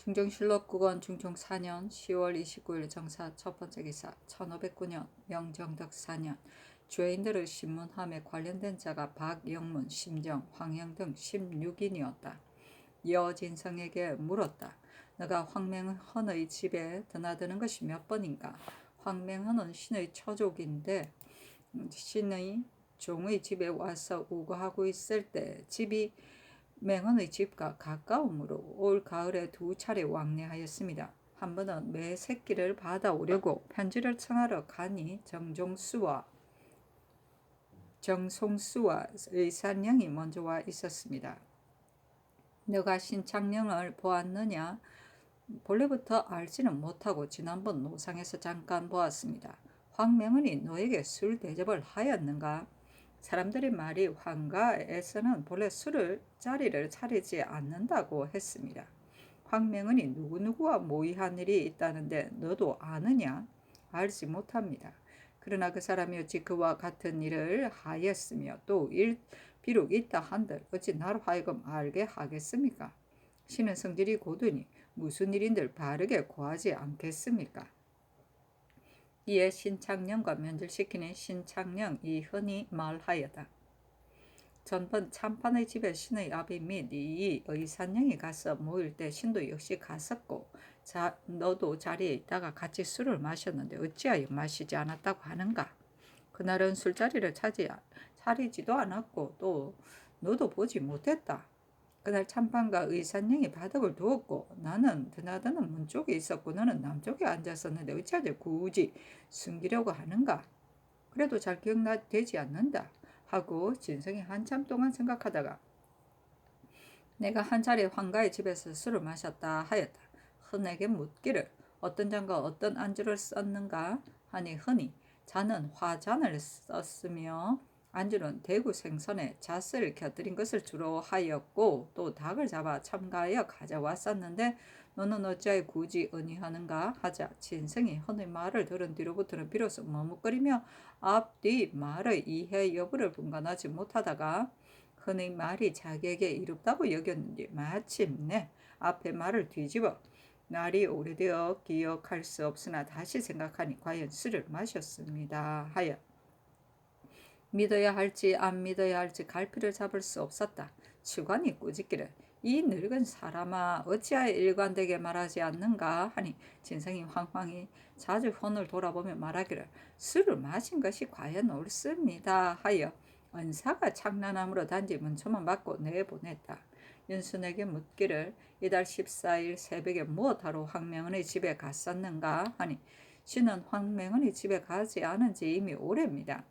중종실록국원 중종 4년 10월 29일 정사 첫 번째 기사 1509년 명정덕 4년 죄인들의 신문함에 관련된 자가 박영문, 심정, 황영 등 16인이었다. 여진성에게 물었다. 너가 황맹헌의 집에 드나드는 것이 몇 번인가? 황맹헌은 신의 처족인데 신의 종의 집에 와서 우거하고 있을 때 집이 맹헌의 집과 가까우므로 올 가을에 2차례 왕래하였습니다. 한 번은 매 새끼를 받아오려고 편지를 청하러 가니 정송수와 의산령이 먼저 와 있었습니다. 너가 신창령을 보았느냐? 본래부터 알지는 못하고 지난번 노상에서 잠깐 보았습니다. 황명은이 너에게 술 대접을 하였는가? 사람들의 말이 황가에서는 본래 술을 자리를 차리지 않는다고 했습니다. 황명은이 누구누구와 모의한 일이 있다는데 너도 아느냐? 알지 못합니다. 그러나 그 사람이 어찌 그와 같은 일을 하였으며 또 비록 있다 한들 어찌 나로 하여금 알게 하겠습니까? 신은 성질이 고드니 무슨 일인들 바르게 고하지 않겠습니까? 이에 신창령과 면질시키는 신창령이 흔히 말하였다. 전번 참판의 집에 신의 아비 및 이 의산령이 가서 모일 때 신도 역시 갔었고 너도 자리에 있다가 같이 술을 마셨는데 어찌하여 마시지 않았다고 하는가? 그날은 술자리를 차리지도 않았고 또 너도 보지 못했다. 그날 참판과 의산령이 바닥을 두었고 나는 드나드는 문 쪽에 있었고 너는 남쪽에 앉았었는데 어찌하여 굳이 숨기려고 하는가? 그래도 잘 기억되지 않는다 하고 진성이 한참 동안 생각하다가 내가 한 차례 황가의 집에서 술을 마셨다 하였다. 흔에게 묻기를 어떤 잔과 어떤 안주를 썼는가 하니 흔히 잔은 화잔을 썼으며 안주는 대구 생선에 잣을 곁들인 것을 주로 하였고 또 닭을 잡아 첨가하여 가져왔었는데 너는 어찌하여 굳이 언의하는가 하자 진성이 헌의 말을 들은 뒤로부터는 비로소 머뭇거리며 앞뒤 말의 이해 여부를 분간하지 못하다가 흔의 말이 자기에게 이롭다고 여겼는지 마침내 앞의 말을 뒤집어 날이 오래되어 기억할 수 없으나 다시 생각하니 과연 술을 마셨습니다 하여 믿어야 할지 안 믿어야 할지 갈피를 잡을 수 없었다. 추관이 꾸짖기를 이 늙은 사람아 어찌하여 일관되게 말하지 않는가 하니 진성이 황황히 자주 혼을 돌아보며 말하기를 술을 마신 것이 과연 옳습니다 하여 은사가 장난함으로 단지 문초만 받고 내보냈다. 윤순에게 묻기를 이달 14일 새벽에 무엇하러 황명은의 집에 갔었는가 하니 신은 황명은의 집에 가지 않은 지 이미 오래입니다.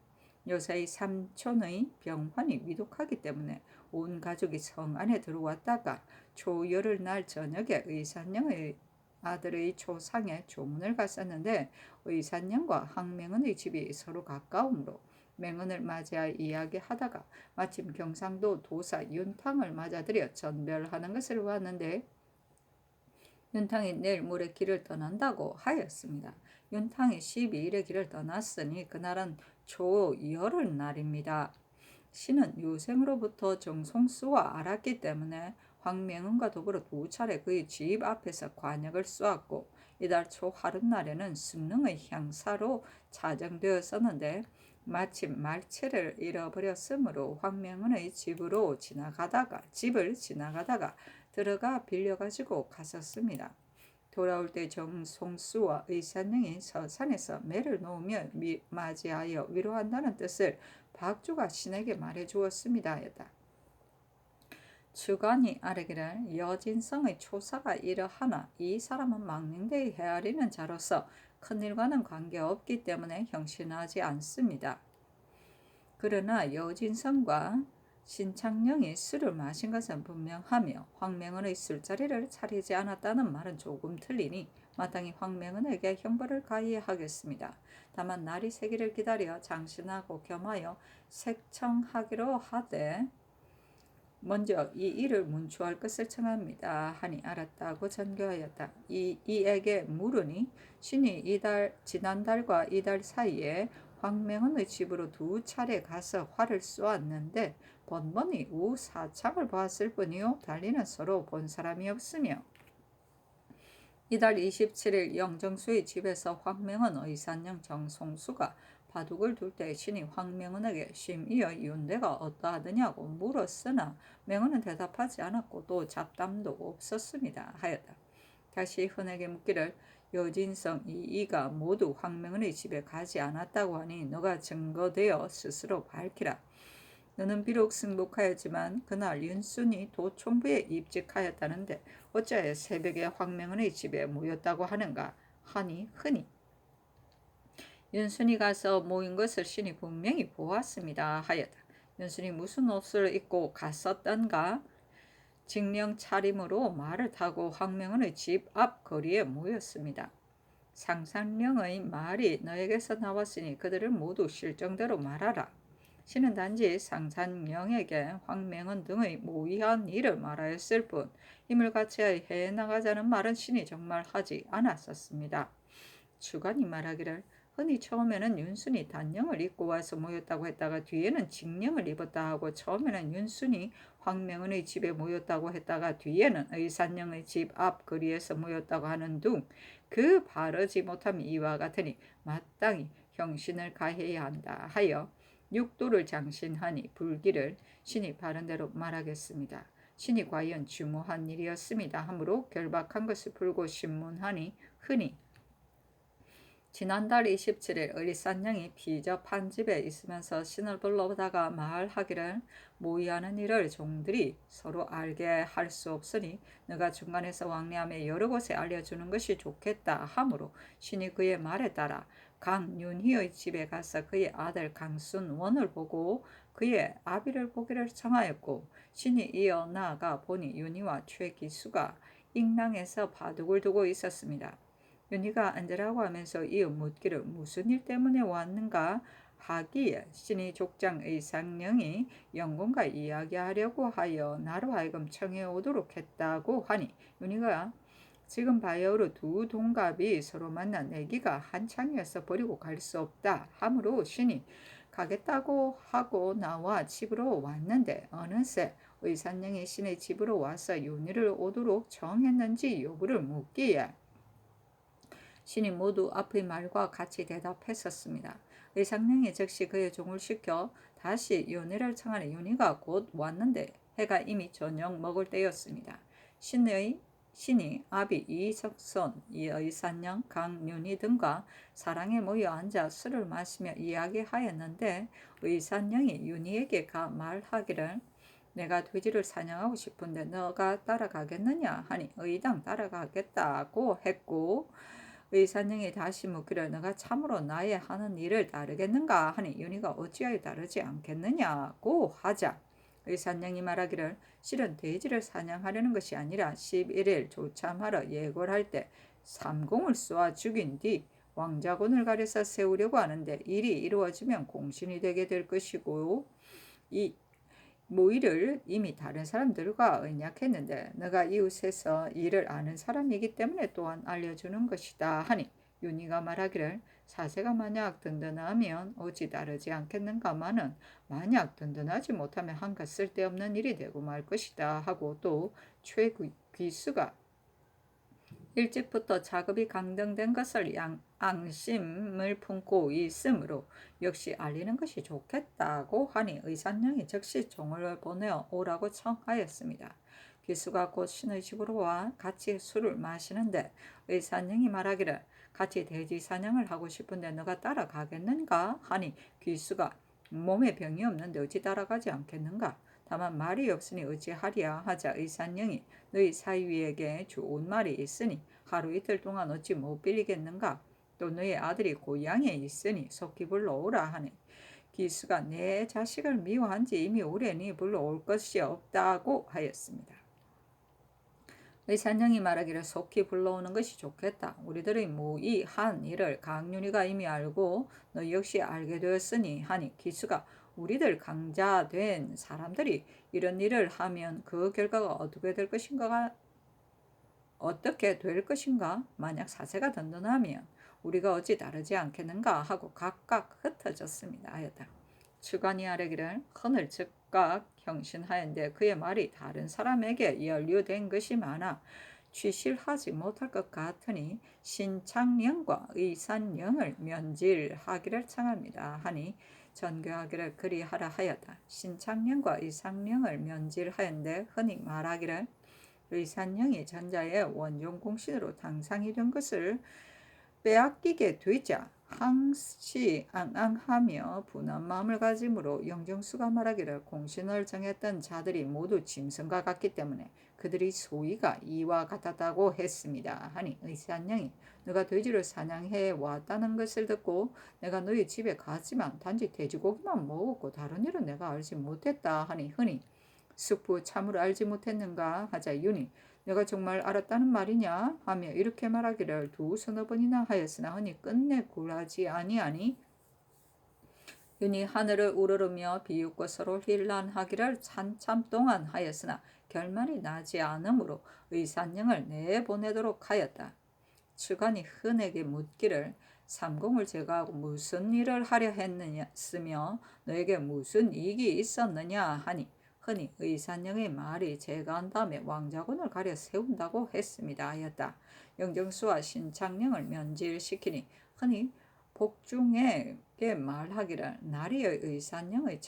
요새 삼촌의 병환이 위독하기 때문에 온 가족이 성 안에 들어왔다가 초열흘 날 저녁에 의산령의 아들의 초상에 조문을 갔었는데 의산령과 황명은의 집이 서로 가까우므로 맹은을 맞이하여 이야기하다가 마침 경상도 도사 윤탕을 맞아들여 전별하는 것을 봤는데 윤탕이 내일 모레 길을 떠난다고 하였습니다. 윤탕이 12일에 길을 떠났으니 그날은 초열흘 날입니다. 신은 유생으로부터 정송수와 알았기 때문에 황명은과 더불어 2차례 그의 집 앞에서 관역을 쏘았고 이달 초 하룻날에는 승릉의 향사로 차정되었었는데 마침 말체를 잃어버렸으므로 황명은의 집을 지나가다가 들어가 빌려가지고 갔었습니다. 돌아올 때 정송수와 의산령이 서산에서 매를 놓으며 맞이하여 위로한다는 뜻을 박주가 신에게 말해 주었습니다 하였다. 추관이 아뢰기를 여진성의 초사가 이러하나 이 사람은 망령대의 헤아리는 자로서 큰일과는 관계없기 때문에 형신하지 않습니다. 그러나 여진성과 신창령이 술을 마신 것은 분명하며 황명은의 술자리를 차리지 않았다는 말은 조금 틀리니 마땅히 황명은에게 형벌을 가해하겠습니다. 다만 날이 새기를 기다려 장신하고 겸하여 색청하기로 하되 먼저 이 일을 문초할 것을 청합니다 하니 알았다고 전교하였다. 이에게 물으니 신이 지난달과 이달 사이에 황명은의 집으로 2차례 가서 활을 쏘았는데 번번이 우사창을 보았을 뿐이요 달리는 서로 본 사람이 없으며 이달 27일 영정수의 집에서 황명은, 의산영, 정송수가 바둑을 둘 때 신이 황명은에게 심이여 윤대가 어떠하느냐고 물었으나 명은은 대답하지 않았고 또 잡담도 없었습니다 하였다. 다시 흔에게 묻기를 여진성 이이가 모두 황명은의 집에 가지 않았다고 하니 너가 증거되어 스스로 밝히라. 너는 비록 승복하였지만 그날 윤순이 도촌부에 입직하였다는데 어찌하여 새벽에 황명은의 집에 모였다고 하는가 하니 흔히 윤순이 가서 모인 것을 신이 분명히 보았습니다 하였다. 윤순이 무슨 옷을 입고 갔었던가? 직령 차림으로 말을 타고 황명은의 집 앞 거리에 모였습니다. 상상령의 말이 너에게서 나왔으니 그들을 모두 실정대로 말하라. 신은 단지 상산령에게 황명은 등의 모의한 일을 말하였을 뿐 힘을 같이 해나가자는 말은 신이 정말 하지 않았었습니다. 주관이 말하기를 흔히 처음에는 윤순이 단령을 입고 와서 모였다고 했다가 뒤에는 직령을 입었다 하고 처음에는 윤순이 황명은의 집에 모였다고 했다가 뒤에는 의산령의 집 앞 거리에서 모였다고 하는 둥 그 바르지 못함이 이와 같으니 마땅히 형신을 가해야 한다 하여 육도를 장신하니 불기를 신이 바른대로 말하겠습니다. 신이 과연 주무한 일이었습니다 하므로 결박한 것을 풀고 신문하니 흔히 지난달 27일 의리산령이 비접한 집에 있으면서 신을 불러다가 말하기를 모의하는 일을 종들이 서로 알게 할 수 없으니 너가 중간에서 왕래하며 여러 곳에 알려주는 것이 좋겠다 하므로 신이 그의 말에 따라 강윤희의 집에 가서 그의 아들 강순원을 보고 그의 아비를 보기를 청하였고 신이 이어 나아가 보니 윤희와 최기수가 익랑에서 바둑을 두고 있었습니다. 윤희가 앉으라고 하면서 이어 묻기를 무슨 일 때문에 왔는가 하기에 신이 족장 의상령이 영공과 이야기하려고 하여 나로 하여금 청해 오도록 했다고 하니 윤희가 지금 바야흐로 두 동갑이 서로 만나 내기가 한창이어서 버리고 갈 수 없다 하므로 신이 가겠다고 하고 나와 집으로 왔는데 어느새 의산령이 신의 집으로 와서 윤희를 오도록 정했는지 여부를 묻기에 신이 모두 앞의 말과 같이 대답했었습니다. 의상령이 즉시 그의 종을 시켜 다시 윤희를 청하니 윤희가 곧 왔는데 해가 이미 저녁 먹을 때였습니다. 신이 아비 이석선, 의산령, 강윤희 등과 사랑에 모여 앉아 술을 마시며 이야기하였는데 의산령이 윤희에게 말하기를 내가 돼지를 사냥하고 싶은데 너가 따라가겠느냐 하니 의당 따라가겠다고 했고 의사령이 다시 묻기를 너가 참으로 나의 하는 일을 따르겠는가 하니 윤희가 어찌하여 따르지 않겠느냐고 하자 의사령이 말하기를 실은 돼지를 사냥하려는 것이 아니라 11일 조참하러 예고를 할 때 삼공을 쏘아 죽인 뒤 왕자군을 가려서 세우려고 하는데 일이 이루어지면 공신이 되게 될 것이고 이 모의를 이미 다른 사람들과 언약했는데 너가 이웃에서 이를 아는 사람이기 때문에 또한 알려주는 것이다 하니 윤희가 말하기를 사세가 만약 든든하면 어찌 따르지 않겠는가마는 만약 든든하지 못하면 한가 쓸데없는 일이 되고 말 것이다 하고 또 최귀수가 일찍부터 작업이 강등된 것을 앙심을 품고 있으므로 역시 알리는 것이 좋겠다고 하니 의산령이 즉시 종을 보내어 오라고 청하였습니다. 기수가 곧 신의 집으로 와 같이 술을 마시는데 의산령이 말하기를 같이 돼지 사냥을 하고 싶은데 너가 따라가겠는가 하니 기수가 몸에 병이 없는데 어찌 따라가지 않겠는가 다만 말이 없으니 어찌하랴 하자 의산령이 너희 사위에게 좋은 말이 있으니 하루 이틀 동안 어찌 못 빌리겠는가 또 너희 아들이 고향에 있으니 속히 불러오라 하니 기수가 내 자식을 미워한 지 이미 오래니 불러올 것이 없다고 하였습니다. 의산령이 말하기를 속히 불러오는 것이 좋겠다. 우리들의 모의한 일을 강윤희가 이미 알고 너 역시 알게 되었으니 하니 기수가 우리들 강자된 사람들이 이런 일을 하면 그 결과가 어떻게 될 것인가? 만약 사세가 든든하면 우리가 어찌 다르지 않겠는가 하고 각각 흩어졌습니다 하였다. 주관이 아뢰기를 헌을 즉각 형신하였는데 그의 말이 다른 사람에게 연루된 것이 많아 취실하지 못할 것 같으니 신창령과 의산령을 면질하기를 청합니다 하니 전교하기를 그리하라 하였다. 신창령과 의산령을 면질하였는데 흔히 말하기를 의산령이 전자의 원종 공신으로 당상이 된 것을 빼앗기게 되자 항시 앙앙하며 분한 마음을 가짐으로 영정수가 말하기를 공신을 정했던 자들이 모두 짐승과 같기 때문에 그들이 소위가 이와 같았다고 했습니다 하니 의산령이 너가 돼지를 사냥해 왔다는 것을 듣고 내가 너희 집에 갔지만 단지 돼지고기만 먹었고 다른 일은 내가 알지 못했다 하니 흔히 숙부 참으로 알지 못했는가 하자 윤이 내가 정말 알았다는 말이냐 하며 이렇게 말하기를 두 서너 번이나 하였으나 흔히 끝내 굴하지 아니하니 윤이 하늘을 우러르며 비웃고 서로 힐난하기를 한참 동안 하였으나 결말이 나지 않으므로 의산령을 내보내도록 하였다. 추관이 흔에게 묻기를 삼공을 제거하고 무슨 일을 하려 했느냐으며 너에게 무슨 이익이 있었느냐 하니 흔히 의산령의 말이 제거한 다음에 왕자군을 가려 세운다고 했습니다 하였다. 영정수와 신창령을 면질시키니 흔히 복중에게 말하기를 나리의 의산령의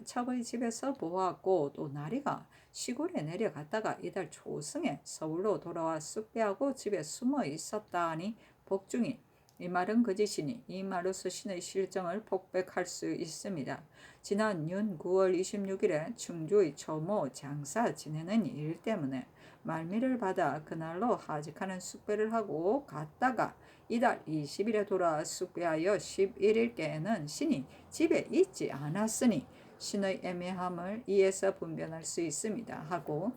첩의 집에서 보았고 또 나리가 시골에 내려갔다가 이달 초승에 서울로 돌아와 쑥배하고 집에 숨어 있었다 하니 복중이 이 말은 거짓이니 이 말로서 신의 실정을 폭백할 수 있습니다. 지난 윤 9월 26일에 충주의 초모 장사 지내는 일 때문에 말미를 받아 그날로 하직하는 쑥배를 하고 갔다가 이달 20일에 돌아 쑥배하여 11일께에는 신이 집에 있지 않았으니 신의 애매함을 이에서 분별할 수 있습니다 하고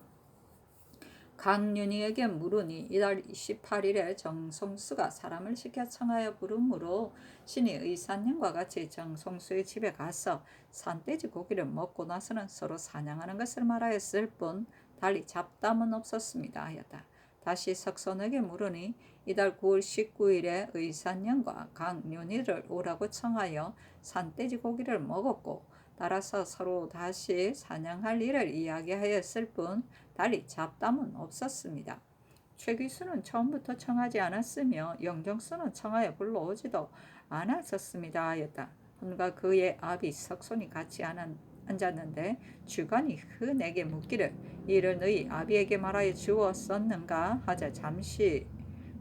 강윤희에게 물으니 이달 18일에 정성수가 사람을 시켜 청하여 부르므로 신이 의산령과 같이 정성수의 집에 가서 산돼지 고기를 먹고 나서는 서로 사냥하는 것을 말하였을 뿐 달리 잡담은 없었습니다 하였다. 다시 석손에게 물으니 이달 9월 19일에 의산령과 강윤희를 오라고 청하여 산돼지 고기를 먹었고 따라서 서로 다시 사냥할 일을 이야기하였을 뿐 달리 잡담은 없었습니다. 최귀수는 처음부터 청하지 않았으며 영정수는 청하여 불러오지도 않았었습니다 하였다. 혼과 그의 아비 석손이 같이 앉았는데 주관이 흔에게 묻기를 이를 너희 아비에게 말하여 주었었는가 하자 잠시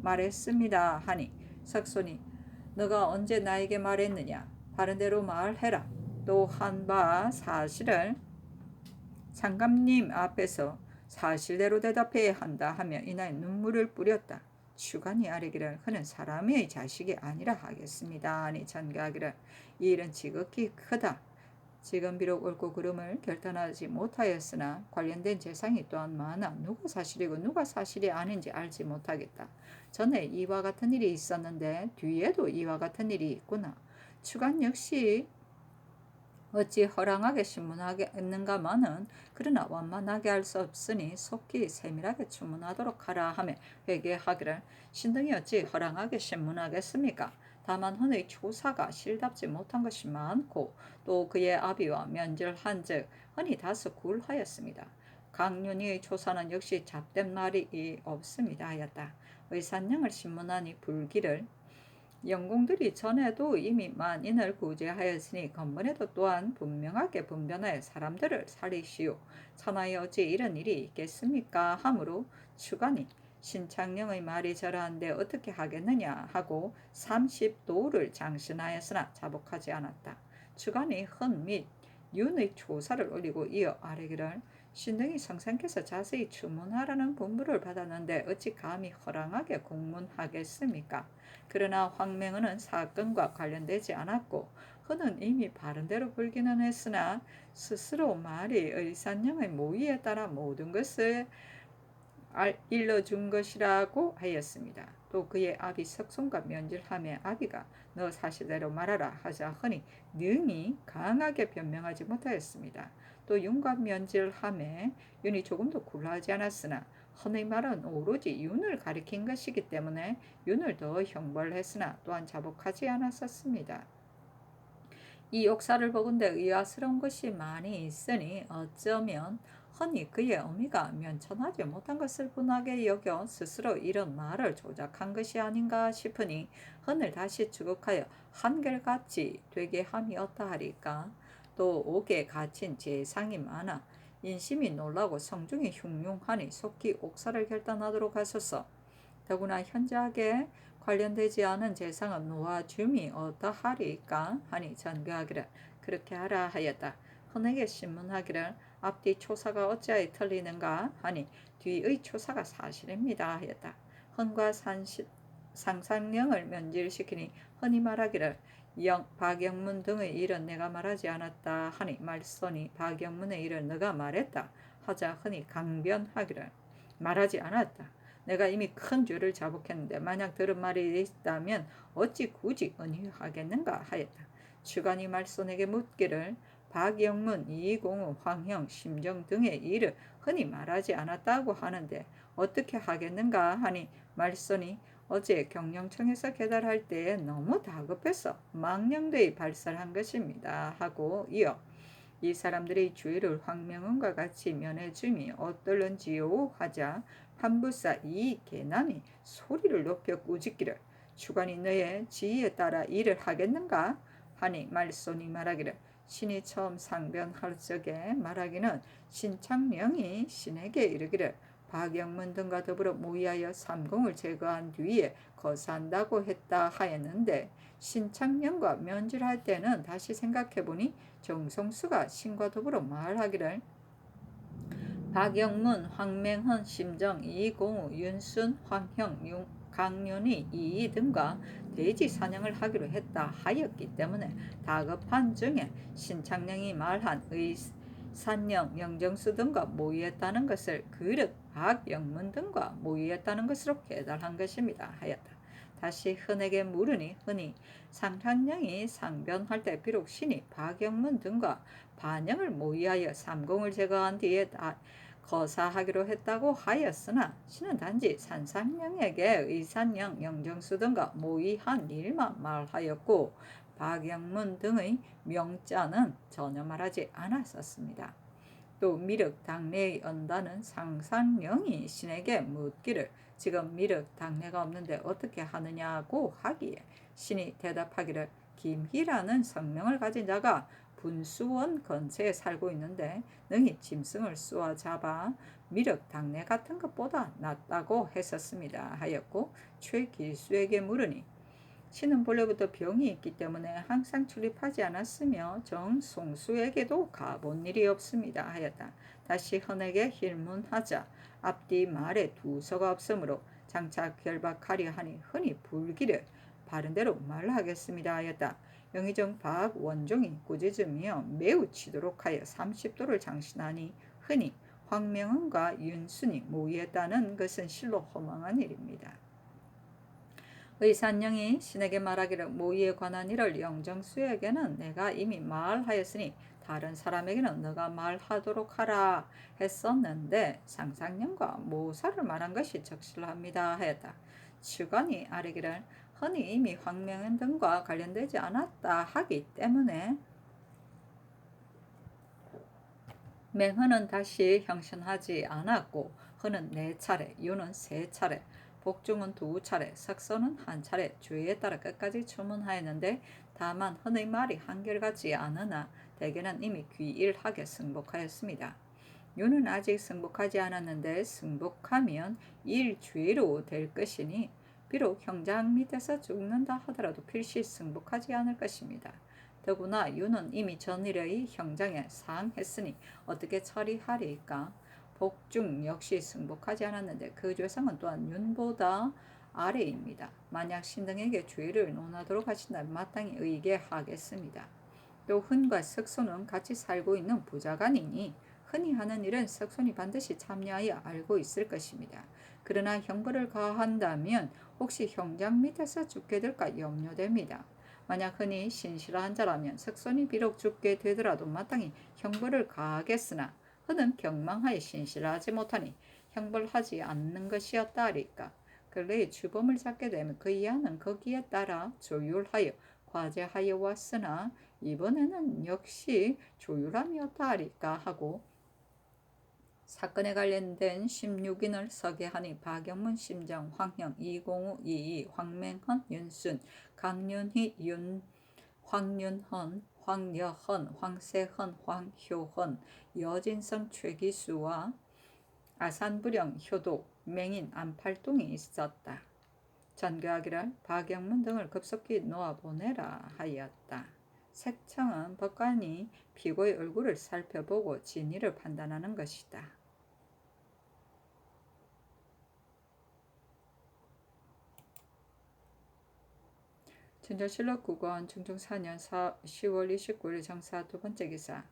말했습니다 하니 석손이 너가 언제 나에게 말했느냐 바른 대로 말해라. 또 한 바 사실을 상감님 앞에서 사실대로 대답해야 한다 하며 이날 눈물을 뿌렸다. 주관이 아뢰기를 그는 사람의 자식이 아니라 하겠습니다 하니 전가하기를 이 일은 지극히 크다. 지금 비록 옳고 그름을 결단하지 못하였으나 관련된 재상이 또한 많아 누가 사실이고 누가 사실이 아닌지 알지 못하겠다. 전에 이와 같은 일이 있었는데 뒤에도 이와 같은 일이 있구나. 주관 역시 어찌 허랑하게 신문하겠는가마는 그러나 완만하게 할 수 없으니 속히 세밀하게 추문하도록 하라 하며 회개하기를 신등이 어찌 허랑하게 신문하겠습니까? 다만 흔히 조사가 실답지 못한 것이 많고 또 그의 아비와 면질한즉 흔히 다소 굴하였습니다. 강윤희의 조사는 역시 잡된 말이 없습니다 하였다. 의산령을 신문하니 불기를 영공들이 전에도 이미 만인을 구제하였으니 건번에도 또한 분명하게 분변하여 사람들을 살리시오. 천하에 어찌 이런 일이 있겠습니까? 하므로 추관이 신창령의 말이 저러한데 어떻게 하겠느냐 하고 30도를 장신하였으나 자복하지 않았다. 추관이 헌 및 윤의 조사를 올리고 이어 아뢰기를 신등이 성상께서 자세히 추문하라는 분부를 받았는데 어찌 감히 허랑하게 공문하겠습니까? 그러나 황맹은은 사건과 관련되지 않았고 흔은 이미 바른대로 불기는 했으나 스스로 말이 의산령의 모의에 따라 모든 것을 일러준 것이라고 하였습니다. 또 그의 아비 석손과 면질하며 아비가 너 사실대로 말하라 하자 흔히 능히 강하게 변명하지 못하였습니다. 또 윤과 면질하며 윤이 조금도 굴하지 않았으나 헌의 말은 오로지 윤을 가리킨 것이기 때문에 윤을 더 형벌했으나 또한 자복하지 않았었습니다. 이 역사를 보건대 의아스러운 것이 많이 있으니 어쩌면 흔히 그의 의미가 면천하지 못한 것을 분하게 여겨 스스로 이런 말을 조작한 것이 아닌가 싶으니 흔을 다시 추국하여 한결같이 되게 함이 어떠하리까. 또 옥에 갇힌 재상이 많아 인심이 놀라고 성중이 흉흉하니 속히 옥사를 결단하도록 하소서. 더구나 현저하게 관련되지 않은 재상은 놓아줌이 어떠하리까 하니 전교하기를 그렇게 하라 하였다. 흔에게 신문하기를 앞뒤 초사가 어찌하여 틀리는가 하니 뒤의 초사가 사실입니다 하였다. 흔과 상상령을 면질시키니 흔히 말하기를 박영문 등의 일은 내가 말하지 않았다 하니 말선이 박영문의 일을 네가 말했다 하자 흔히 강변하기를 말하지 않았다. 내가 이미 큰 죄를 자복했는데 만약 들은 말이 있다면 어찌 굳이 은희하겠는가 하였다. 주관이 말손에게 묻기를 박영문, 이공우, 황형, 심정 등의 일을 흔히 말하지 않았다고 하는데 어떻게 하겠는가 하니 말손이 어제 경영청에서 계달할 때에 너무 다급해서 망령되이 발설한 것입니다 하고 이어 이 사람들의 주의를 황명은과 같이 면해줌이 어떨런지요 하자 판부사 이 개남이 소리를 높여 꾸짖기를 주관이 너의 지위에 따라 일을 하겠는가 하니 말손이 말하기를 신이 처음 상변할 적에 말하기는 신창명이 신에게 이르기를 박영문 등과 더불어 모의하여 삼공을 제거한 뒤에 거사한다고 했다 하였는데 신창명과 면질할 때는 다시 생각해보니 정성수가 신과 더불어 말하기를 박영문, 황맹헌, 심정, 이공우, 윤순, 황형, 강윤희, 이이 등과 돼지 사냥을 하기로 했다 하였기 때문에 다급한 중에 신창령이 말한 의산령, 영정수 등과 모의했다는 것을 그릇 박영문 등과 모의했다는 것으로 깨달은 것입니다 하였다. 다시 흔에게 물으니 흔히 상창령이 상변할 때 비록 신이 박영문 등과 반영을 모의하여 삼공을 제거한 뒤에 거사하기로 했다고 하였으나 신은 단지 산상령에게 의산령, 영정수 등과 모의한 일만 말하였고 박영문 등의 명자는 전혀 말하지 않았었습니다. 또 미륵 당내의 언다는 상상령이 신에게 묻기를 지금 미륵 당내가 없는데 어떻게 하느냐고 하기에 신이 대답하기를 김희라는 성명을 가진 자가 분수원 근처에 살고 있는데 능히 짐승을 쏘아 잡아 미륵 당내 같은 것보다 낫다고 했었습니다 하였고 최길수에게 물으니 신은 본래부터 병이 있기 때문에 항상 출입하지 않았으며 정송수에게도 가본 일이 없습니다 하였다. 다시 헌에게 힐문하자 앞뒤 말에 두서가 없으므로 장차 결박하려 하니 흔히 불기를 바른대로 말하겠습니다 하였다. 영의정 박원종이 꾸짖으며 매우 치도록 하여 30도를 장신하니 흔히 황명은과 윤순이 모의했다는 것은 실로 허망한 일입니다. 의산령이 신에게 말하기를 모의에 관한 일을 영정수에게는 내가 이미 말하였으니 다른 사람에게는 너가 말하도록 하라 했었는데 상상령과 모사를 말한 것이 적실합니다 하였다. 주관이 아뢰기를 흔히 이미 황명은 등과 관련되지 않았다 하기 때문에 맹헌은 다시 형신하지 않았고 헌은 4차례, 유는 3차례, 복중은 2차례, 석선은 1차례 주의에 따라 끝까지 추문하였는데 다만 헌의 말이 한결같지 않으나 대개는 이미 귀일하게 승복하였습니다. 유는 아직 승복하지 않았는데 승복하면 일주의로 될 것이니 비록 형장 밑에서 죽는다 하더라도 필시 승복하지 않을 것입니다. 더구나 유는 이미 전일의 형장에 상했으니 어떻게 처리하리까? 복중 역시 승복하지 않았는데 그 죄성은 또한 윤보다 아래입니다. 만약 신등에게 죄를 논하도록 하신다면 마땅히 의계하겠습니다. 또 흔과 석손은 같이 살고 있는 부자간이니 흔히 하는 일은 석손이 반드시 참여하여 알고 있을 것입니다. 그러나 형벌을 가한다면 혹시 형장 밑에서 죽게 될까 염려됩니다. 만약 흔히 신실한 자라면 석손이 비록 죽게 되더라도 마땅히 형벌을 가하겠으나 흔은 경망하여 신실하지 못하니 형벌하지 않는 것이었다 하리까. 근래에 주범을 잡게 되면 그 이하는 거기에 따라 조율하여 과제하여 왔으나 이번에는 역시 조율함이었다 하리까 하고 사건에 관련된 16인을 서게 하니 박영문, 심정, 황형, 이공우, 이이, 황맹헌, 윤순, 강윤희, 황윤헌, 황여헌, 황세헌, 황효헌, 여진성, 최기수와 아산부령, 효도, 맹인, 안팔동이 있었다. 전교하기를 박영문 등을 급속히 놓아보내라 하였다. 색청은 법관이 피고의 얼굴을 살펴보고 진위를 판단하는 것이다. 춘절실록 9권 중종 4년 10월 29일 정사 두 번째 기사.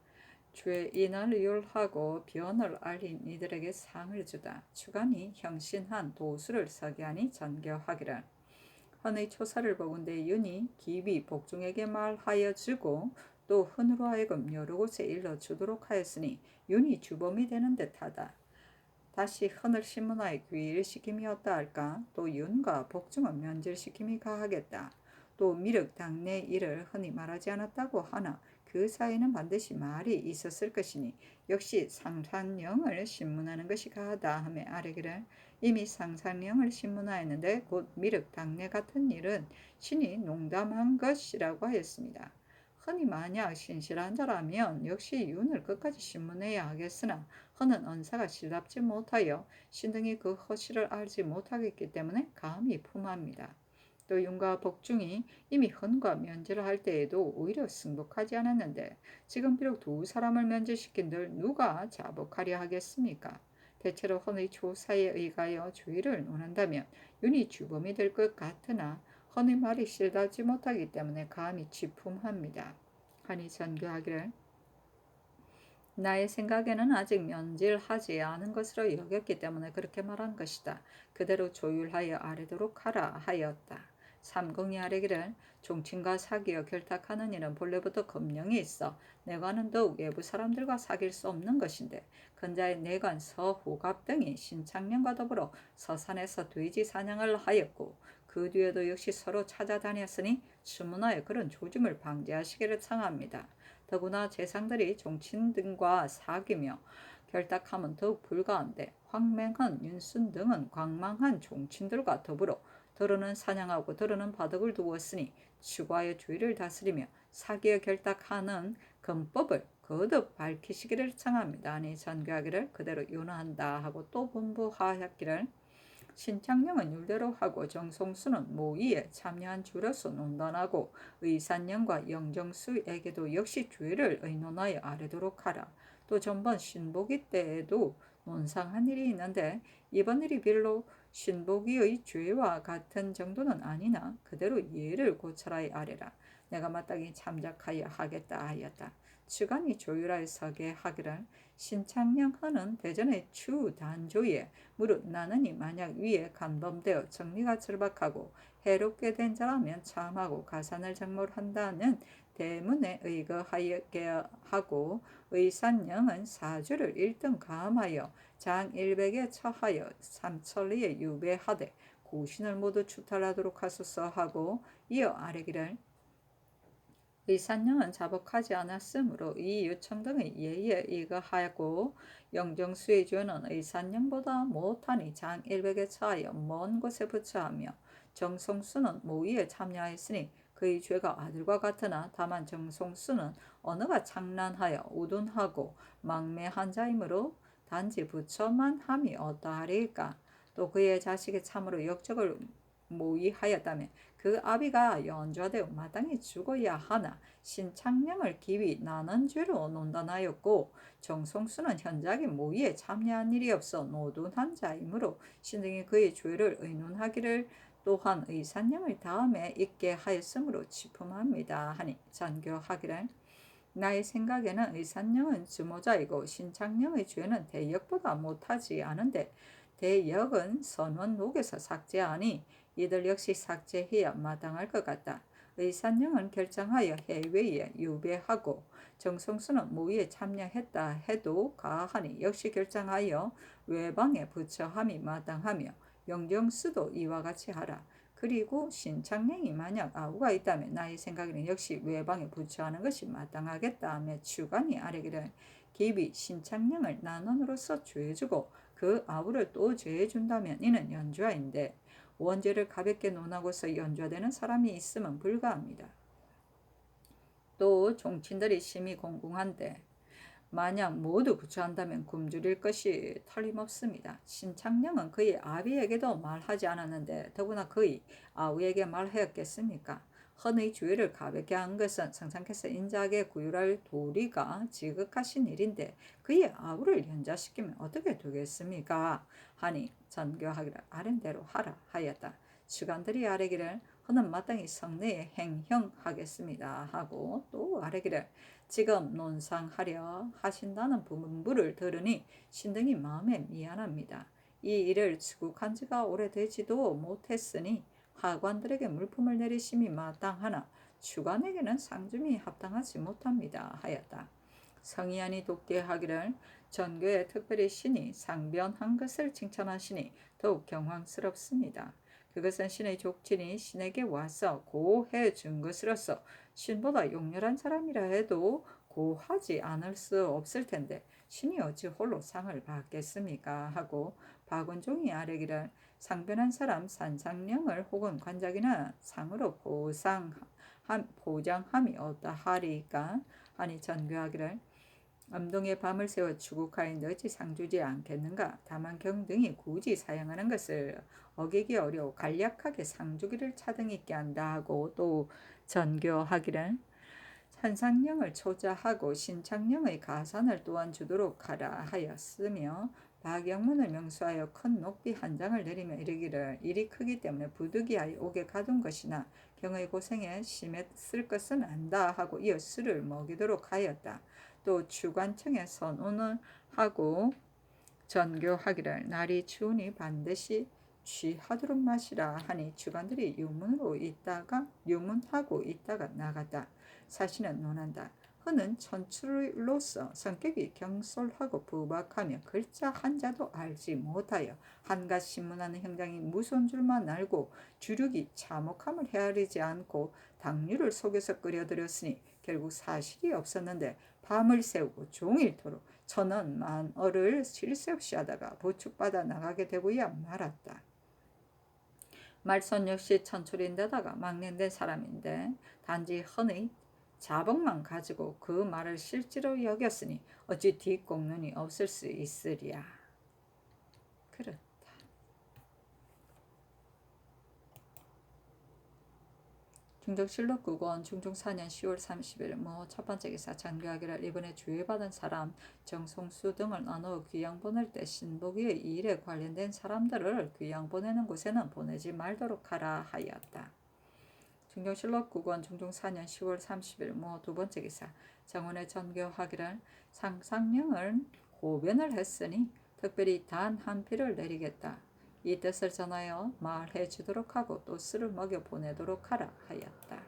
죄인을 율하고 변을 알린 이들에게 상을 주다. 주관이 형신한 도수를 서게 하니 전교하기를. 헌의 초사를 보건대 윤이 기비 복중에게 말하여 주고 또 헌으로 하여금 여러 곳에 일러 주도록 하였으니 윤이 주범이 되는 듯하다. 다시 헌을 신문하여 귀일시킴이 어떠할까? 또 윤과 복중은 면질시킴이 가하겠다. 또 미륵 당내 일을 흔히 말하지 않았다고 하나 그 사이에는 반드시 말이 있었을 것이니 역시 상산령을 신문하는 것이 가하다 하며 아뢰기를. 이미 상산령을 신문하였는데 곧 미륵 당내 같은 일은 신이 농담한 것이라고 하였습니다. 흔히 만약 신실한 자라면 역시 윤을 끝까지 신문해야 하겠으나 헌은 언사가 신랍지 못하여 신등이 그 허실을 알지 못하겠기 때문에 감히 품합니다. 또 윤과 복중이 이미 헌과 면제를 할 때에도 오히려 승복하지 않았는데 지금 비록 두 사람을 면제시킨들 누가 자복하려 하겠습니까? 대체로 헌의 조사에 의하여 주의를 논한다면 윤이 주범이 될 것 같으나 헌의 말이 실다지 못하기 때문에 감히 취품합니다. 하니 전교하기를. 나의 생각에는 아직 면질하지 않은 것으로 여겼기 때문에 그렇게 말한 것이다. 그대로 조율하여 아뢰도록 하라 하였다. 삼공이 아뢰기를. 종친과 사귀어 결탁하는 일은 본래부터 검령이 있어 내관은 더욱 외부 사람들과 사귈 수 없는 것인데 근자의 내관 서호갑 등이 신창년과 더불어 서산에서 돼지 사냥을 하였고 그 뒤에도 역시 서로 찾아다녔으니 추문하여 그런 조짐을 방지하시기를 청합니다. 더구나 재상들이 종친 등과 사귀며 결탁하면 더욱 불가한데 황맹헌, 윤순 등은 광망한 종친들과 더불어 더러는 사냥하고 더러는 바둑을 두었으니 추구하여 주의를 다스리며 사기에 결탁하는 근법을 거듭 밝히시기를 청합니다. 아니 전교하기를 그대로 윤화한다 하고 또 분부하였기를. 신창령은 율대로 하고 정송수는 모의에 참여한 주로서 논단하고 의산령과 영정수에게도 역시 주의를 의논하여 아뢰도록 하라. 또 전번 신복이 때에도 논상한 일이 있는데 이번 일이 비로 신복이의 죄와 같은 정도는 아니나 그대로 예를 고찰하여 아뢰라. 내가 마땅히 참작하여 하겠다 하였다. 주관이 조율하여 서게 하기를. 신창령하는 대전의 추단조에 무릇 나는이 만약 위에 간범되어 정리가 절박하고 해롭게 된 자라면 참하고 가산을 장몰한다는 대문에 의거하게 하고 의산령은 사주를 1등 가함하여 장일백에 처하여 삼천리에 유배하되 고신을 모두 추탈하도록 하소서 하고 이어 아뢰기를. 의산령은 자복하지 않았으므로 이 유청 등의 예의에 의거하고 영정수의 죄는 의산령보다 못하니 장일백에 처하여 먼 곳에 부처하며 정송수는 모의에 참여하였으니 그의 죄가 아들과 같으나 다만 정송수는 언어가 창란하여 우둔하고 망매한 자이므로 단지 부처만 함이 어떠하리까. 또 그의 자식이 참으로 역적을 모의하였다면 그 아비가 연좌되어 마땅히 죽어야 하나 신창령을 기위 나는 죄로 논단하였고 정송수는 현작의 모의에 참여한 일이 없어 노둔한 자이므로 신등이 그의 죄를 의논하기를 또한 의산령을 다음에 있게 하였으므로 취품합니다 하니 전교하기를. 나의 생각에는 의산령은 주모자이고 신창령의 죄는 대역보다 못하지 않은데 대역은 선원록에서 삭제하니 이들 역시 삭제해야 마땅할 것 같다. 의산령은 결정하여 해외에 유배하고 정성수는 모의에 참여했다 해도 가하니 역시 결정하여 외방에 부처함이 마땅하며 영정수도 이와 같이 하라. 그리고 신창령이 만약 아우가 있다면 나의 생각에는 역시 외방에 부처하는 것이 마땅하겠다 하며 추관이 아뢰기를. 기비 신창령을 난원으로서 죄주고 그 아우를 또 죄해준다면 이는 연좌인데 원죄를 가볍게 논하고서 연좌되는 사람이 있으면 불가합니다. 또 종친들이 심히 공공한데 만약 모두 부처한다면 굶주릴 것이 틀림없습니다. 신창령은 그의 아비에게도 말하지 않았는데 더구나 그의 아우에게 말하였겠습니까? 헌의 주의를 가볍게 한 것은 성상께서 인자하게 구휼할 도리가 지극하신 일인데 그의 아우를 연좌시키면 어떻게 되겠습니까? 하니 전교하기를 아랜대로 하라 하였다. 주관들이 아뢰기를 헌은 마땅히 성내에 행형하겠습니다 하고 또 아뢰기를 지금 논상하려 하신다는 문부를 들으니 신등이 마음에 미안합니다. 이 일을 추국한 지가 오래되지도 못했으니 하관들에게 물품을 내리심이 마땅하나 주관에게는 상줌이 합당하지 못합니다 하였다. 성의안이 돕게 하기를 전교에 특별히 신이 상변한 것을 칭찬하시니 더욱 경황스럽습니다. 그것은 신의 족친이 신에게 와서 고해 준 것으로서 신보다 용렬한 사람이라 해도 고하지 않을 수 없을 텐데 신이 어찌 홀로 상을 받겠습니까? 하고 박원종이 아뢰기를 상변한 사람 산상령을 혹은 관작이나 상으로 보장함이 어떠하리까? 하니 전교하기를 암동에 밤을 새워 추국하인데 어찌 상주지 않겠는가? 다만 경등이 굳이 사용하는 것을 어기기 어려워 간략하게 상주기를 차등 있게 한다 하고 또 전교하기를 산상령을 초자하고 신창령의 가산을 또한 주도록 하라 하였으며 박영문을 명수하여 큰 녹비 한 장을 내리며 이르기를 일이 크기 때문에 부득이하여 옥에 가둔 것이나 경의 고생에 심했을 것은 안다 하고 이어 술을 먹이도록 하였다. 또 주관청에 선언을 하고 전교하기를 날이 추우니 반드시 취하도록 마시라 하니 주관들이 유문하고 있다가 나갔다. 사신은 논한다. 그는 천출로서 성격이 경솔하고 부박하며 글자 한자도 알지 못하여 한갓 신문하는 형장이 무서운 줄만 알고 주력이 참혹함을 헤아리지 않고 당류를 속여서 끓여들였으니 결국 사실이 없었는데 밤을 새우고 종일토록 천원 만어를 쉴 새 없이 하다가 보축받아 나가게 되고야 말았다. 말선 역시 천출인데다가 막내된 사람인데 단지 헌의 자복만 가지고 그 말을 실제로 여겼으니 어찌 뒷공론이 없을 수 있으랴. 그렇다. 중종실록 9권 중종 4년 10월 30일 첫 번째 기사 전교하기를 이번에 주의받은 사람 정송수 등을 나누어 귀양 보낼 때 신복위의 이 일에 관련된 사람들을 귀양 보내는 곳에는 보내지 말도록 하라 하였다. 중종실록 9권 중종 4년 10월 30일 두 번째 기사 정원의 전교하기를 상상령을 고변을 했으니 특별히 단 한 피를 내리겠다. 이 뜻을 전하여 말해 주도록 하고 또 술을 먹여 보내도록 하라 하였다.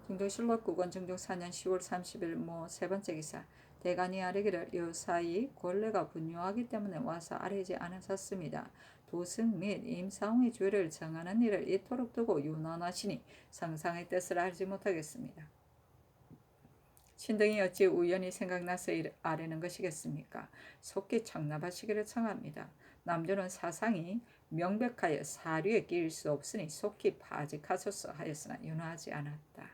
중종실록 9권 중종 4년 10월 30일 세 번째 기사 대간이 아뢰기를 요사이 권례가 분유하기 때문에 와서 아뢰지 않으셨습니다. 도승 및 임사홍의 죄를 정하는 일을 이토록 두고 유난하시니 성상의 뜻을 알지 못하겠습니다. 신등이 어찌 우연히 생각나서 아뢰는 것이겠습니까? 속히 청납하시기를 청합니다. 남조는 사상이 명백하여 사류에 끼일 수 없으니 속히 파직하소서 하였으나 윤화하지 않았다.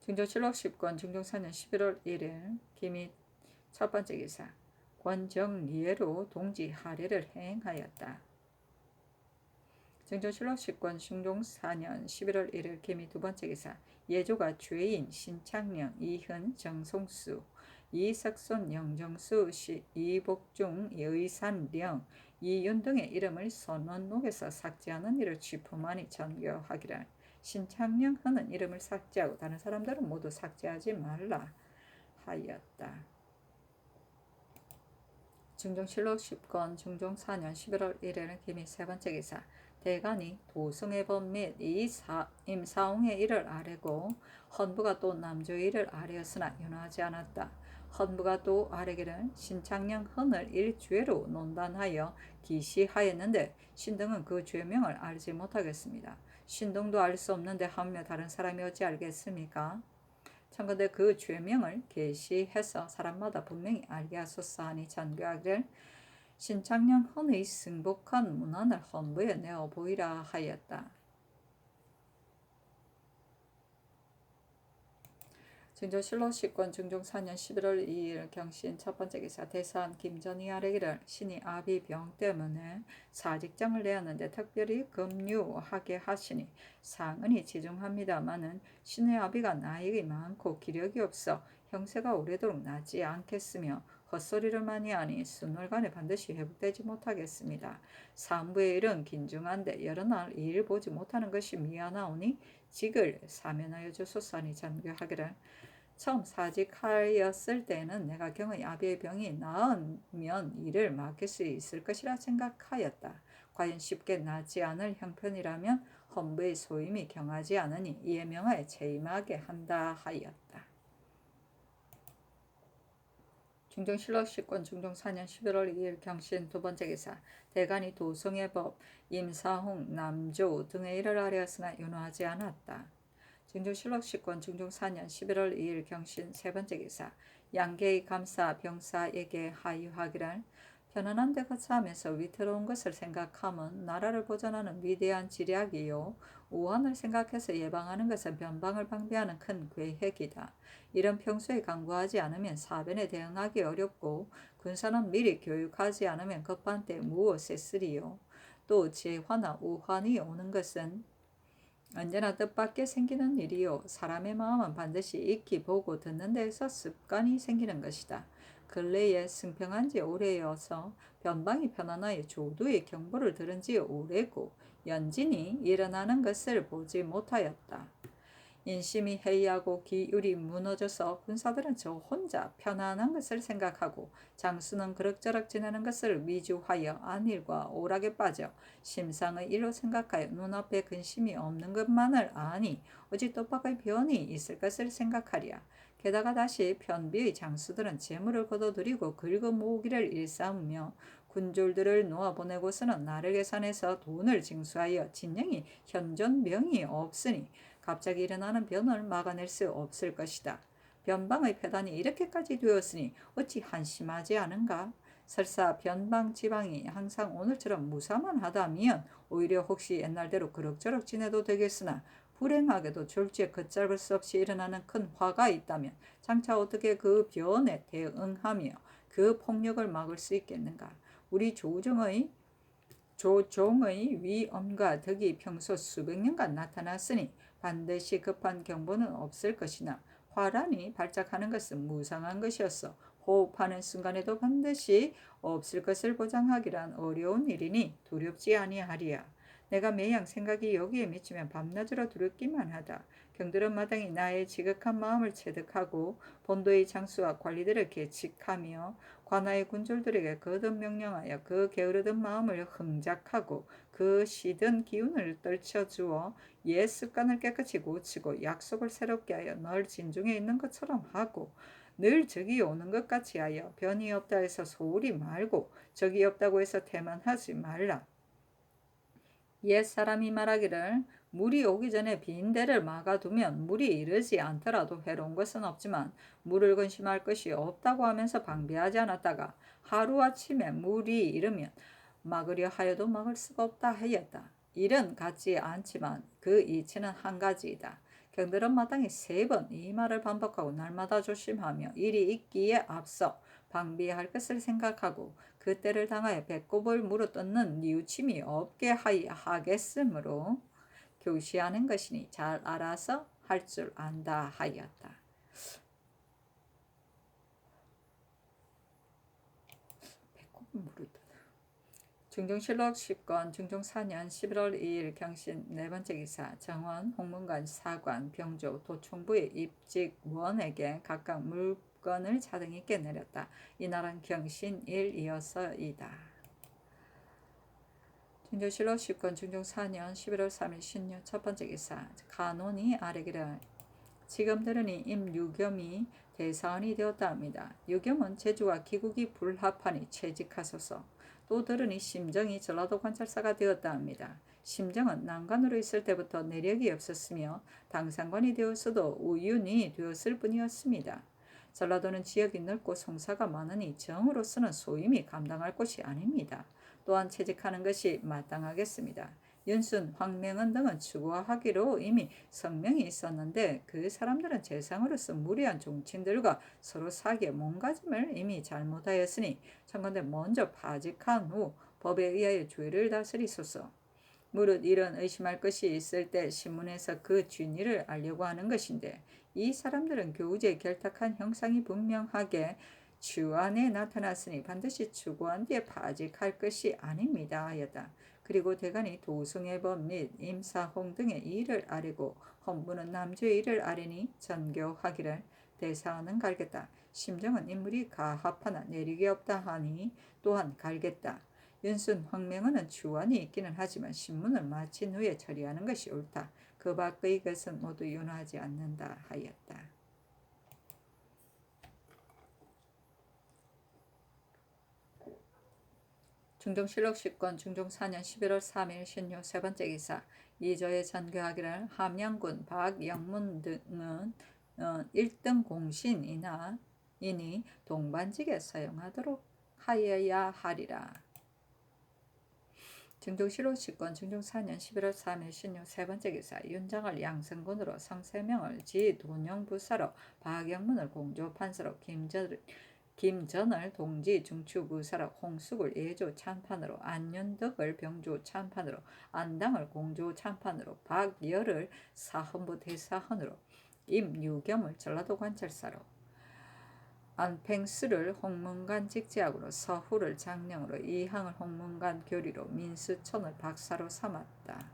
중종실록 10권 중종 4년 11월 1일 김이 첫 번째 기사 권정리애로 동지 하례를 행하였다. 중종실록 10권 중종 4년 11월 1일 김이 두 번째 기사 예조가 죄인 신창령 이현 정송수 이석손 영정수 이복중 의산령 이윤 등의 이름을 선원록에서 삭제하는 일을 취품하니 전교하기를 신창령 하는 이름을 삭제하고 다른 사람들은 모두 삭제하지 말라 하였다. 중종실록 10권 중종 4년 11월 1일은 김이 세 번째 기사 대간이 도승의 법 및 임사홍의 일을 아뢰고 헌부가 또 남조의 일을 아뢰었으나 윤화하지 않았다. 헌부가 또 아뢰기를 신창령 헌을 일죄로 논단하여 기시하였는데 신등은 그 죄명을 알지 못하겠습니다. 신등도 알 수 없는데 하물며 다른 사람이 어찌 알겠습니까? 청컨대 그 죄명을 계시해서 사람마다 분명히 알게 하소서 하니 전교하기를 신창년 헌의 승복한 문안을 헌부에 내어 보이라 하였다. 증조실록 10권 중종 4년 11월 2일 경신 첫 번째 기사 대사한 김전이 아래기를 신이 아비 병 때문에 사직장을 내었는데 특별히 금류하게 하시니 상은이 지중합니다마는 신의 아비가 나이가 많고 기력이 없어 형세가 오래도록 나지 않겠으며 헛소리를 많이 하니 순월간에 반드시 회복되지 못하겠습니다. 산부의 일은 긴중한데 여러 날 일 보지 못하는 것이 미안하오니 직을 사면하여 주소서 하니 전교하기를 처음 사직하였을 때는 내가 경의 아비의 병이 나으면 일을 맡길 수 있을 것이라 생각하였다. 과연 쉽게 낫지 않을 형편이라면 헌부의 소임이 경하지 않으니 이에 명하여 재임하게 한다 하였다. 중종실록 10권 중종 4년 11월 2일 경신 두 번째 기사 대간이 도성의 법 임사홍 남조 등의 일을 하려으나 윤호하지 않았다. 증조실록 10권 중종 4년 11월 2일 경신 세 번째 기사 양계의 감사 병사에게 하유하기를 편안한 데 거처하면서 위태로운 것을 생각함은 나라를 보존하는 위대한 지략이요 우환을 생각해서 예방하는 것은 변방을 방비하는 큰 계획이다. 이런 평소에 강구하지 않으면 사변에 대응하기 어렵고 군사는 미리 교육하지 않으면 급한 때 무엇에 쓰리요. 또 재화나 우환이 오는 것은 언제나 뜻밖에 생기는 일이요 사람의 마음은 반드시 익히 보고 듣는 데에서 습관이 생기는 것이다. 근래에 승평한 지 오래여서 변방이 편안하여 조두의 경보를 들은 지 오래고 연진이 일어나는 것을 보지 못하였다. 인심이 해이하고 기율이 무너져서 군사들은 저 혼자 편안한 것을 생각하고 장수는 그럭저럭 지내는 것을 위주하여 안일과 오락에 빠져 심상의 일로 생각하여 눈앞에 근심이 없는 것만을 아니 어찌 뜻밖의 변이 있을 것을 생각하랴. 게다가 다시 편비의 장수들은 재물을 거둬들이고 긁어 모으기를 일삼으며 군졸들을 놓아보내고서는 나를 계산해서 돈을 징수하여 진영이 현존병이 없으니 갑자기 일어나는 변을 막아낼 수 없을 것이다. 변방의 폐단이 이렇게까지 되었으니 어찌 한심하지 않은가? 설사 변방 지방이 항상 오늘처럼 무사만하다면 오히려 혹시 옛날대로 그럭저럭 지내도 되겠으나 불행하게도 졸지에 걷잡을 수 없이 일어나는 큰 화가 있다면 장차 어떻게 그 변에 대응하며 그 폭력을 막을 수 있겠는가? 우리 조종의 위엄과 덕이 평소 수백 년간 나타났으니 반드시 급한 경보는 없을 것이나 화란이 발작하는 것은 무상한 것이었어 호흡하는 순간에도 반드시 없을 것을 보장하기란 어려운 일이니 두렵지 아니하리야. 내가 매양 생각이 여기에 미치면 밤낮으로 두렵기만 하다. 경들은 마땅히 나의 지극한 마음을 체득하고 본도의 장수와 관리들을 계칙하며 관아의 군졸들에게 거듭 명령하여 그 게으르던 마음을 흥작하고 그 시든 기운을 떨쳐주어 옛 습관을 깨끗이 고치고 약속을 새롭게 하여 널 진중에 있는 것처럼 하고 늘 적이 오는 것 같이 하여 변이 없다 해서 소홀히 말고 적이 없다고 해서 태만하지 말라. 옛 사람이 말하기를 물이 오기 전에 빈대를 막아두면 물이 이르지 않더라도 해로운 것은 없지만 물을 근심할 것이 없다고 하면서 방비하지 않았다가 하루아침에 물이 이르면 막으려 하여도 막을 수가 없다 하였다. 일은 같지 않지만 그 이치는 한 가지이다. 경들은 마땅히 3번 이 말을 반복하고 날마다 조심하며 일이 있기에 앞서 방비할 것을 생각하고 그때를 당하여 배꼽을 물어뜯는 뉘우침이 없게 하겠으므로 교시하는 것이니 잘 알아서 할 줄 안다 하였다. 배꼽을 물어뜯 중종실록 10권 중종 4년 11월 2일 경신 네 번째 기사 정원, 홍문관, 사관, 병조, 도총부의 입직원에게 각각 물건을 차등 있게 내렸다. 이날은 경신 1이어서이다. 중종실록 10권 중종 4년 11월 3일 신유 첫 번째 기사 간원이 아래기를 지금 들으니 임유겸이 대사원이 되었다 합니다. 유겸은 제주와 기국이 불합하니 채직하소서. 또 들으니 심정이 전라도 관찰사가 되었다 합니다. 심정은 난관으로 있을 때부터 내력이 없었으며 당상관이 되었어도 우윤이 되었을 뿐이었습니다. 전라도는 지역이 넓고 송사가 많으니 정으로서는 소임이 감당할 곳이 아닙니다. 또한 채직하는 것이 마땅하겠습니다. 윤순, 황명은 등은 추구하기로 이미 성명이 있었는데 그 사람들은 재상으로서 무리한 종친들과 서로 사기에 몸가짐을 이미 잘못하였으니 청컨대 먼저 파직한 후 법에 의하여 죄를 다스리소서. 무릇 이런 의심할 것이 있을 때 신문에서 그 진위를 알려고 하는 것인데 이 사람들은 교우제 결탁한 형상이 분명하게 주안에 나타났으니 반드시 추구한 뒤에 파직할 것이 아닙니다 하였다. 그리고 대간이 도승의 법 및 임사홍 등의 일을 아뢰고 헌부는 남주의 일을 아뢰니 전교하기를 대사는 갈겠다. 심정은 인물이 가합하나 내력이 없다 하니 또한 갈겠다. 윤순, 황명은은 주안이 있기는 하지만 신문을 마친 후에 처리하는 것이 옳다. 그 밖의 것은 모두 윤하지 않는다 하였다. 중종실록 10권 중종 4년 11월 3일 신유 세 번째 기사 이조에 전교하기를 함양군 박영문 등은 1등 공신이나 이니 동반직에 사용하도록 하여야 하리라. 중종실록 10권 중종 4년 11월 3일 신유 세 번째 기사 윤장을 양성군으로 성세명을 지돈영부사로 박영문을 공조판사로 김전을 동지 중추부사로 홍숙을 예조 참판으로 안윤덕을 병조 참판으로 안당을 공조 참판으로 박열을 사헌부 대사헌으로 임유겸을 전라도 관찰사로 안팽수를 홍문관 직제하고로 서후를 장령으로 이항을 홍문관 교리로 민수천을 박사로 삼았다.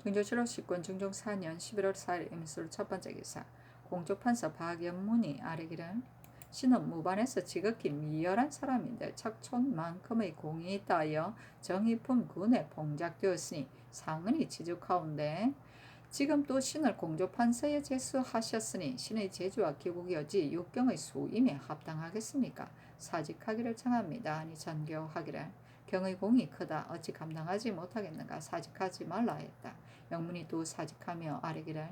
중종실록 10권 중종 4년 11월 4일 임술 첫 번째 기사 공조판사 박연문이 아뢰기를 신은 무반에서 지극히 미열한 사람인데 척촌만큼의 공이 있다 하여 정의품 군에 봉작되었으니 상은이 지죽하온데 지금 또 신을 공조판사에 제수하셨으니 신의 제주와 기국이 어찌 육경의 수임에 합당하겠습니까? 사직하기를 청합니다. 아니 전교하기를 경의 공이 크다 어찌 감당하지 못하겠는가 사직하지 말라 했다. 영문이 또 사직하며 아뢰기를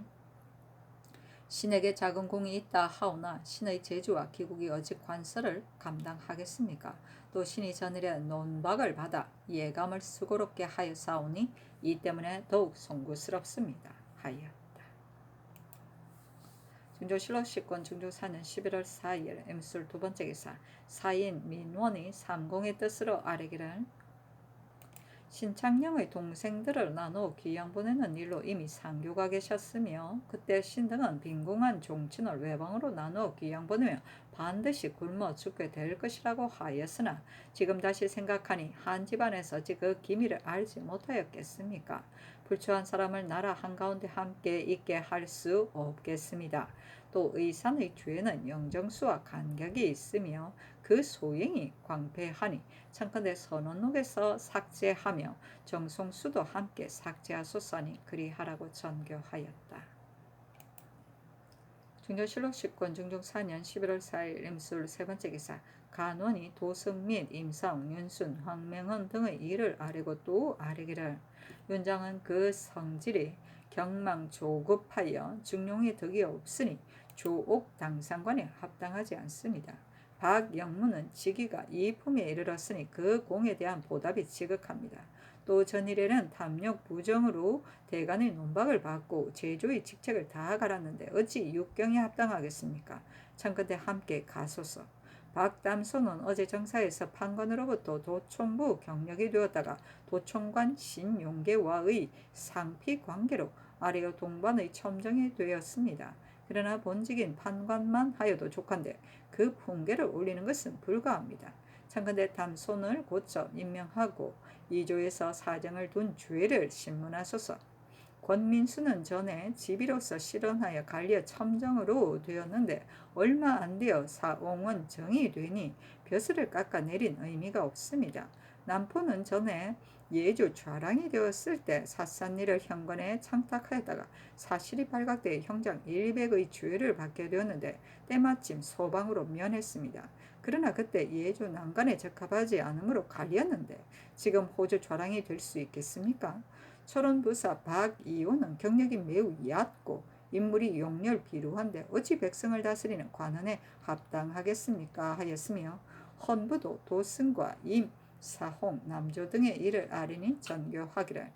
신에게 작은 공이 있다 하오나 신의 제주와 기국이 어찌 관설을 감당하겠습니까? 또 신이 전일에 논박을 받아 예감을 수고롭게 하였사오니 이 때문에 더욱 송구스럽습니다 하였다. 중종실록 10권 중종 4년 11월 4일 임술 두 번째 기사 사인 민원이 삼공의 뜻으로 아뢰기를 신창령의 동생들을 나누어 귀양 보내는 일로 이미 상교가 계셨으며 그때 신등은 빈궁한 종친을 외방으로 나누어 귀양 보내며 반드시 굶어 죽게 될 것이라고 하였으나 지금 다시 생각하니 한 집안에서 어찌 그 기밀을 알지 못하였겠습니까? 불초한 사람을 나라 한가운데 함께 있게 할 수 없겠습니다. 또 의산의 죄는 영정수와 간격이 있으며 그 소행이 광패하니 청컨대 선원록에서 삭제하며 정송수도 함께 삭제하소서니 그리하라고 전교하였다. 중종실록 10권 중종 4년 11월 4일 임술 세 번째 기사 간원이 도승 및 임상, 윤순, 황명헌 등의 일을 아뢰고 또 아뢰기를 윤장은 그 성질이 경망조급하여 중용의 덕이 없으니 조옥 당상관에 합당하지 않습니다. 박영문은 직위가 이품에 이르렀으니 그 공에 대한 보답이 지극합니다. 또 전일에는 탐욕 부정으로 대간의 논박을 받고 제조의 직책을 다 갈았는데 어찌 육경에 합당하겠습니까? 청컨대 함께 가소서. 박담소는 어제 정사에서 판관으로부터 도총부 경력이 되었다가 도총관 신용계와의 상피 관계로 아래어 동반의 첨정이 되었습니다. 그러나 본직인 판관만 하여도 족한데 그 풍계를 올리는 것은 불가합니다. 청컨대 담손을 고쳐 임명하고 이조에서 사정을 둔 죄를 신문하소서. 권민수는 전에 지비로서 실언하여 갈려 첨정으로 되었는데 얼마 안 되어 사옹원 정이 되니 벼슬을 깎아내린 의미가 없습니다. 남포는 전에 예주 좌랑이 되었을 때 사산일을 현관에 창탁하였다가 사실이 발각돼 형장 100의 죄를 받게 되었는데 때마침 소방으로 면했습니다. 그러나 그때 예조 난관에 적합하지 않으므로 갈렸는데 지금 호주 좌랑이 될 수 있겠습니까? 초론부사 박이호는 경력이 매우 얕고 인물이 용렬 비루한데 어찌 백성을 다스리는 관원에 합당하겠습니까? 하였으며 헌부도 도승과 임, 사홍, 남조 등의 일을 아뢰니 전교하기를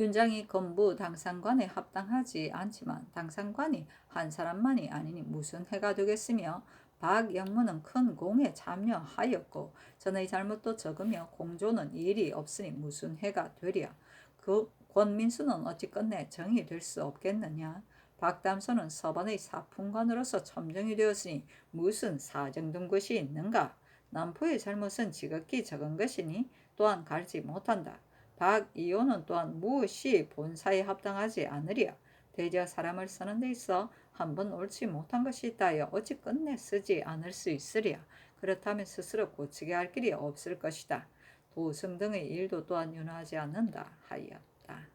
윤장이 건부 당상관에 합당하지 않지만 당상관이 한 사람만이 아니니 무슨 해가 되겠으며 박영문은 큰 공에 참여하였고 전의 잘못도 적으며 공조는 일이 없으니 무슨 해가 되랴. 그 권민수는 어찌 끝내 정이 될 수 없겠느냐. 박담선은 서반의 사품관으로서 첨정이 되었으니 무슨 사정된 것이 있는가. 남포의 잘못은 지극히 적은 것이니 또한 갈지 못한다. 박이호는 또한 무엇이 본사에 합당하지 않으랴. 대저 사람을 쓰는 데 있어 한번 옳지 못한 것이 있다하여 어찌 끝내 쓰지 않을 수 있으랴. 그렇다면 스스로 고치게 할 길이 없을 것이다. 도승 등의 일도 또한 윤하지 않는다 하였다.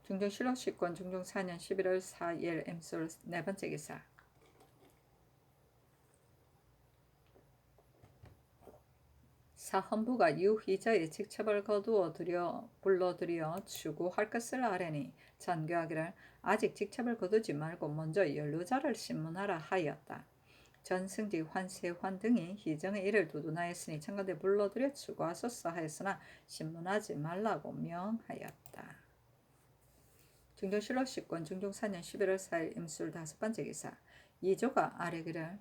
중종실록 10권 중종 4년 11월 4일 엠솔 네 번째 기사. 사헌부가 유희자의 직첩을 거두어 불러들여 추구할 것을 아뢰니 전교하기를 아직 직첩을 거두지 말고 먼저 연루자를 신문하라 하였다. 전승지 환세환 등이 희정의 일을 두둔하였으니 청가대 불러들여 추구하소서 하였으나 신문하지 말라고 명하였다. 중종실록 10권 중종 4년 11월 4일 임술 5번째 기사. 이조가 아뢰기를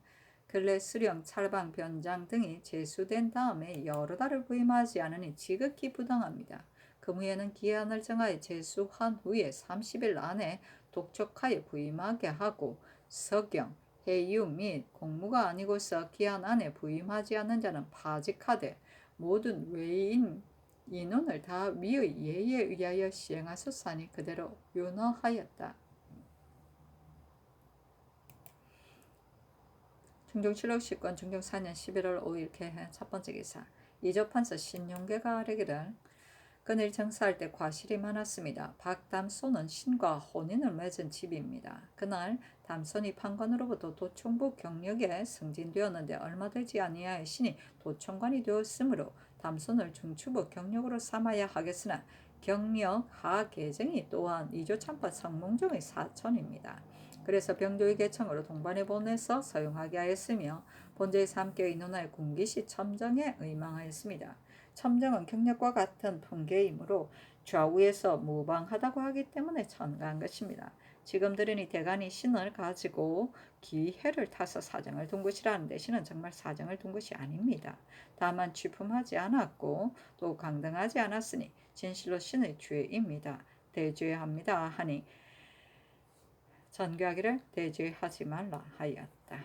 근래 수령, 찰방, 변장 등이 제수된 다음에 여러 달을 부임하지 않으니 지극히 부당합니다. 금후에는 기한을 정하여 제수한 후에 30일 안에 독촉하여 부임하게 하고 서경, 해유 및 공무가 아니고서 기한 안에 부임하지 않는 자는 파직하되 모든 외인 인원을 다 위의 예에 의하여 시행하소서 하니 그대로 윤허하였다. 중종실록 10권 중종 4년 11월 5일 개해 첫 번째 기사. 이조판서 신용계가 아뢰기를 그늘 정사할 때 과실이 많았습니다. 박담손은 신과 혼인을 맺은 집입니다. 그날 담손이 판관으로부터 도총부 경력에 승진되었는데 얼마 되지 아니하여 신이 도총관이 되었으므로 담손을 중추부 경력으로 삼아야 하겠으나 경력 하 계정이 또한 이조참파 성몽종의 사촌입니다. 그래서 병조의 계청으로 동반에 보내서 서용하게 하였으며 본제에서 함께 의논하여 군기시 첨정에 의망하였습니다. 첨정은 경력과 같은 통계이므로 좌우에서 무방하다고 하기 때문에 천가한 것입니다. 지금 들으니 대간이 신을 가지고 기회를 타서 사정을 둔 것이라는데 신은 정말 사정을 둔 것이 아닙니다. 다만 취품하지 않았고 또 강등하지 않았으니 진실로 신의 죄입니다. 대죄합니다 하니 전교하기를 대죄하지 말라 하였다.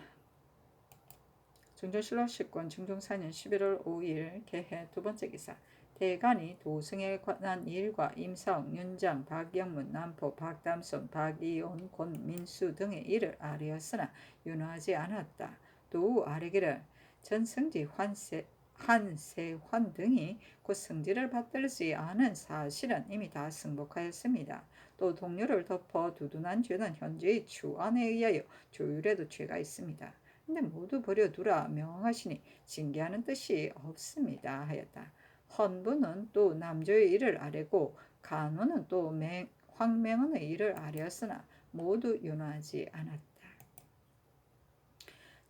중종실록 10권 중종 4년 11월 5일 개해 두 번째 기사. 대간이 도승에 관한 일과 임사옥, 윤장, 박영문, 남포, 박담손, 박이온, 권민수 등의 일을 아뢰었으나 윤허하지 않았다. 또 아뢰기를 전승지 한세환 등이 곧 승지를 받들지 않은 사실은 이미 다 승복하였습니다. 또 동료를 덮어 두둔한 죄는 현재의 주안에 의하여 조율해도 죄가 있습니다. 근데 모두 버려두라 명하시니 징계하는 뜻이 없습니다 하였다. 헌부는 또 남조의 일을 아뢰고 간호는 또 황명원의 일을 아뢰었으나 모두 윤허하지 않았다.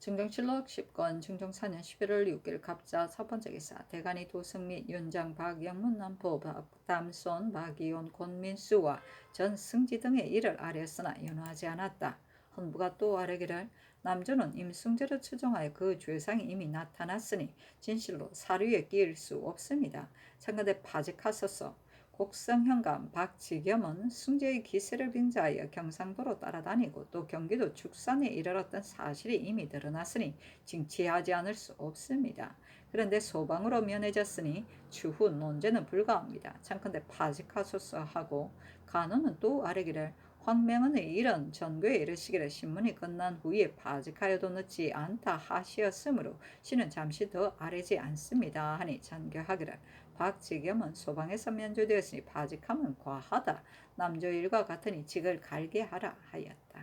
중종실록 10권 중종 4년 11월 6일 갑자 첫 번째 기사. 대간이 도승 및 윤장, 박영문, 남포, 박담손, 박이온, 권민수와 전승지 등의 일을 아뢰었으나 윤허하지 않았다. 헌부가 또 아뢰기를 남조는 임승제를 추정하여 그 죄상이 이미 나타났으니 진실로 사류에 끼일 수 없습니다. 참가대 파직하소서. 곡성현감 박지겸은 승제의 기세를 빙자하여 경상도로 따라다니고 또 경기도 축산에 이르렀던 사실이 이미 드러났으니 징치하지 않을 수 없습니다. 그런데 소방으로 면해졌으니 추후 논제는 불가합니다. 참컨대 파직하소서 하고 간호는 또 아뢰기를 황명은의 일은 전교에 이르시기를 신문이 끝난 후에 파직하여도 늦지 않다 하시었으므로 신은 잠시 더 아뢰지 않습니다 하니 전교하기를 박지겸은 소방에서 면제되었으니 파직함은 과하다. 남조 일과 같으니 직을 갈게 하라 하였다.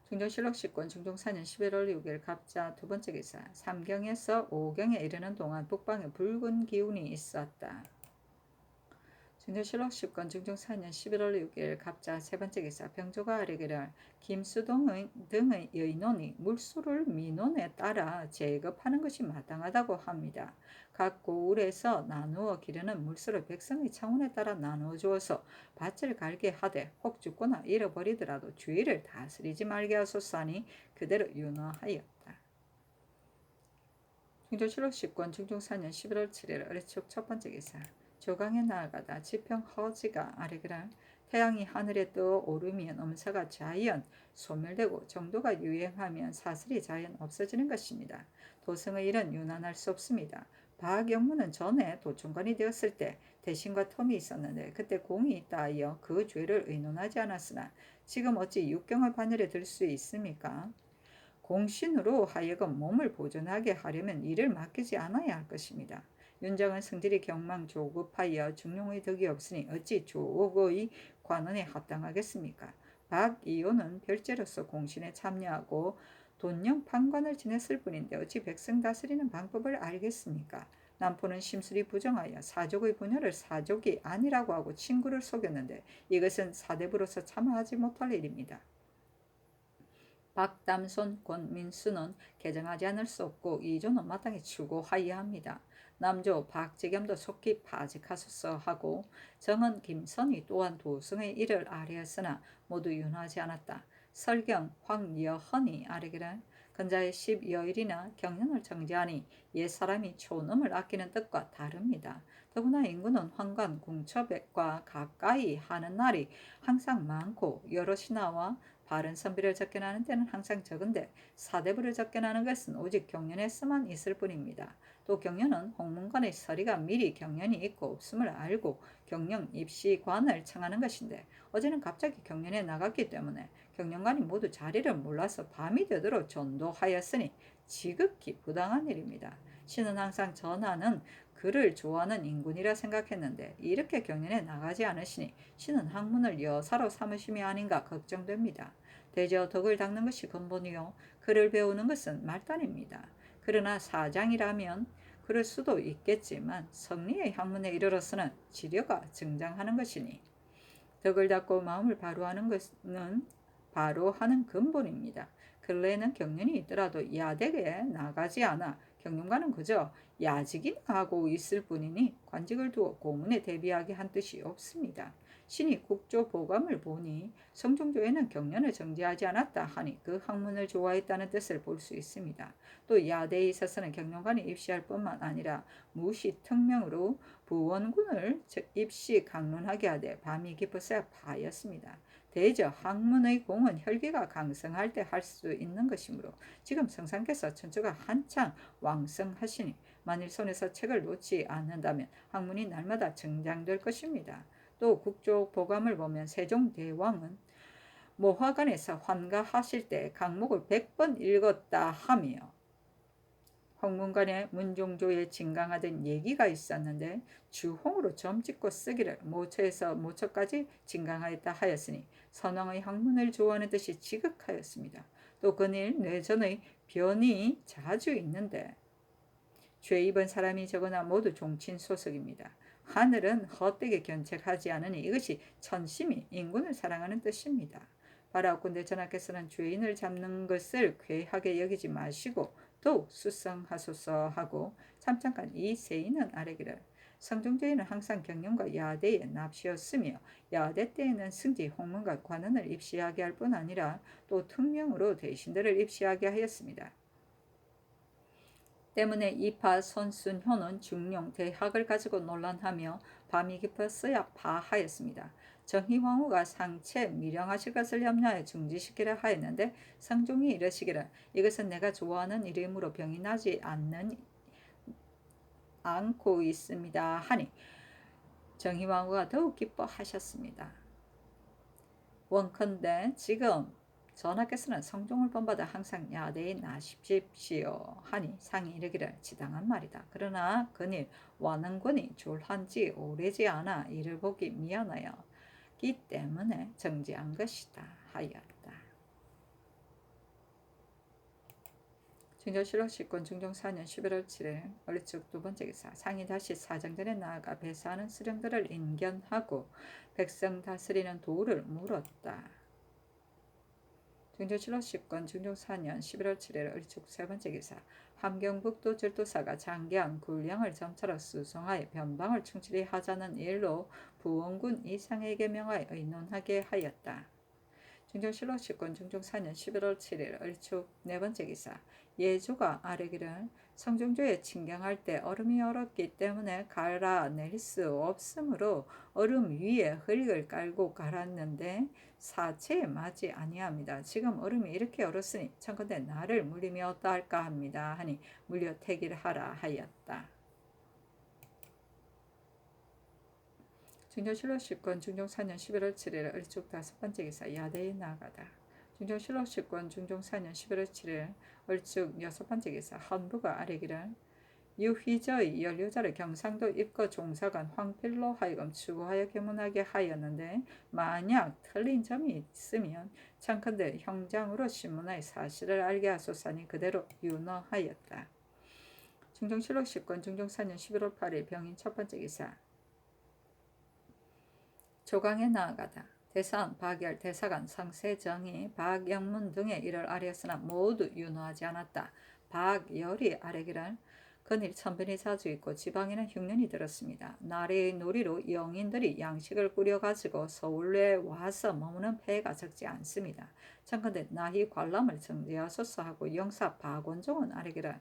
중종실록 10권 중종 4년 11월 6일 갑자 두 번째 기사. 삼경에서 오경에 이르는 동안 북방에 붉은 기운이 있었다. 중종실록 10권 중종 4년 11월 6일 갑자 세 번째 기사. 병조가 아뢰기를 김수동 등의 의논이 물수를 민원에 따라 제급하는 것이 마땅하다고 합니다. 각 고을에서 나누어 기르는 물수를 백성의 차원에 따라 나누어 주어서 밭을 갈게 하되 혹 죽거나 잃어버리더라도 주의를 다스리지 말게 하소서 하니 그대로 윤허하였다. 중종실록 10권 중종 4년 11월 7일 어뢰축 첫 번째 기사. 조강에 나아가다 지평 허지가 아래기를 태양이 하늘에 떠 오르면 음사가 자연 소멸되고 정도가 유행하면 사슬이 자연 없어지는 것입니다. 도성의 일은 유난할 수 없습니다. 박영문은 전에 도청관이 되었을 때 대신과 텀이 있었는데 그때 공이 있다 하여 그 죄를 의논하지 않았으나 지금 어찌 육경을 바늘에 들 수 있습니까? 공신으로 하여금 몸을 보존하게 하려면 일을 맡기지 않아야 할 것입니다. 윤정은 성질이 경망 조급하여 중용의 덕이 없으니 어찌 조옥의 관원에 합당하겠습니까? 박이호는 별제로서 공신에 참여하고 돈령 판관을 지냈을 뿐인데 어찌 백성 다스리는 방법을 알겠습니까? 남포는 심술이 부정하여 사족의 분열을 사족이 아니라고 하고 친구를 속였는데 이것은 사대부로서 참아하지 못할 일입니다. 박담손, 권민수는 개정하지 않을 수 없고 이조는 마땅히 추구하여야 합니다. 남조 박재겸도 속히 파직하소서 하고 정은 김선희 또한 도승의 일을 아뢰었으나 모두 윤하지 않았다. 설경 황여헌이 아뢰기를 근자의 10여일이나 경연을 정지하니 옛사람이 촌음을 아끼는 뜻과 다릅니다. 더구나 인구는 황관 궁첩과 가까이 하는 날이 항상 많고 여러 신하와 바른 선비를 접견하는 때는 항상 적은데 사대부를 접견하는 것은 오직 경연에서만 있을 뿐입니다. 또 경연은 홍문관의 서리가 미리 경연이 있고 없음을 알고 경영 입시관을 청하는 것인데 어제는 갑자기 경연에 나갔기 때문에 경영관이 모두 자리를 몰라서 밤이 되도록 전도하였으니 지극히 부당한 일입니다. 신은 항상 전하는 그를 좋아하는 인군이라 생각했는데 이렇게 경연에 나가지 않으시니 신은 학문을 여사로 삼으심이 아닌가 걱정됩니다. 대저 덕을 닦는 것이 근본이요 글을 배우는 것은 말단입니다. 그러나 사장이라면 그럴 수도 있겠지만 성리의 학문에 이르러서는 지려가 증장하는 것이니 덕을 닦고 마음을 바로하는 것은 바로하는 근본입니다. 근래에는 경륜이 있더라도 야댁에 나가지 않아 경륜과는 그저 야직이나 하고 있을 뿐이니 관직을 두어 고문에 대비하게 한 뜻이 없습니다. 신이 국조 보감을 보니 성종조에는 경륜을 정지하지 않았다 하니 그 학문을 좋아했다는 뜻을 볼 수 있습니다. 또 야대에 있어서는 경륜관이 입시할 뿐만 아니라 무시 특명으로 부원군을 입시 강론하게 하되 밤이 깊어서야 파였습니다. 대저 학문의 공은 혈기가 강성할 때 할 수 있는 것이므로 지금 성상께서 천주가 한창 왕성하시니 만일 손에서 책을 놓지 않는다면 학문이 날마다 증장될 것입니다. 또 국조 보감을 보면 세종대왕은 모화관에서 환가하실 때 강목을 100번 읽었다 하며 홍문관에 문종조에 진강하던 얘기가 있었는데 주홍으로 점 찍고 쓰기를 모처에서 모처까지 진강하였다 하였으니 선왕의 학문을 좋아하는 듯이 지극하였습니다. 또 그일 뇌전의 변이 자주 있는데 죄 입은 사람이 적으나 모두 종친 소속입니다. 하늘은 헛되게 견책하지 않으니 이것이 천심이 인군을 사랑하는 뜻입니다. 바라옵건대 전하께서는 죄인을 잡는 것을 괴하게 여기지 마시고 더욱 수성하소서 하고 참잠깐 이 세인은 아뢰기를 성종제에는 항상 경륜과 야대에 납시였으며 야대 때에는 승지 홍문과 관원을 입시하게 할 뿐 아니라 또 특명으로 대신들을 입시하게 하였습니다. 때문에 이파 손순효는 중용 대학을 가지고 논란하며 밤이 깊었어야 파하였습니다. 정희황후가 상체 미령하실 것을 염려하여 중지시키려 하였는데 성종이 이르시기를 이것은 내가 좋아하는 이름으로 병이 나지 않고 있습니다 하니 정희황후가 더욱 기뻐하셨습니다. 원컨대 지금 전하께서는 성종을 본받아 항상 야대에 나십시오 하니 상이 이르기를 지당한 말이다. 그러나 그일 완흥군이 졸한지 오래지 않아 이를 보기 미안하여 기 때문에 정지한 것이다 하였다. 증조실록 19권 중종 4년 11월 7일 얼축 두 번째 기사. 상이 다시 사정전에 나아가 배사하는 수령들을 인견하고 백성 다스리는 도를 물었다. 증조실록 10권 중종 4년 11월 7일 얼축 세 번째 기사. 함경북도 절도사가 장경 군량을 점차로 수송하여 변방을 충실히 하자는 일로 부원군 이상에게 명하여 의논하게 하였다. 증조실록 10권 중종 4년 11월 7일 얼축 네 번째 기사. 예조가 아뢰기를 성종조에 침경할 때 얼음이 얼었기 때문에 갈아낼 수 없으므로 얼음 위에 흙을 깔고 갈았는데 사체에 맞지 아니합니다. 지금 얼음이 이렇게 얼었으니 청컨대 나를 물리며 어떠할까 합니다. 하니 물려 태길하라 하였다. 증조실록 10권 중종 4년 11월 7일 얼축 다섯 번째 기사. 야대에 나아가다. 증조실록 10권 중종 4년 11월 7일 얼축 여섯 번째 기사. 헌부가 아뢰기를 유휘저의 연료자를 경상도 입거 종사관 황필로 하여금 추구하여 개문하게 하였는데 만약 틀린 점이 있으면 청컨대 형장으로 신문하여 사실을 알게 하소서니 그대로 윤허하였다. 증조실록 10권 중종 4년 11월 8일 병인 첫 번째 기사. 조강에 나아가다. 대산, 박열, 대사관, 상세정이 박영문 등의 일을 아뢰었으나 모두 윤호하지 않았다. 박열이 아뢰기를 건일 천변이 자주 있고 지방에는 흉년이 들었습니다. 나라의 놀이로 영인들이 양식을 꾸려가지고 서울에 와서 머무는 폐해가 적지 않습니다. 청컨대 나희 관람을 정지하소서 하고 영사 박원종은 아뢰기를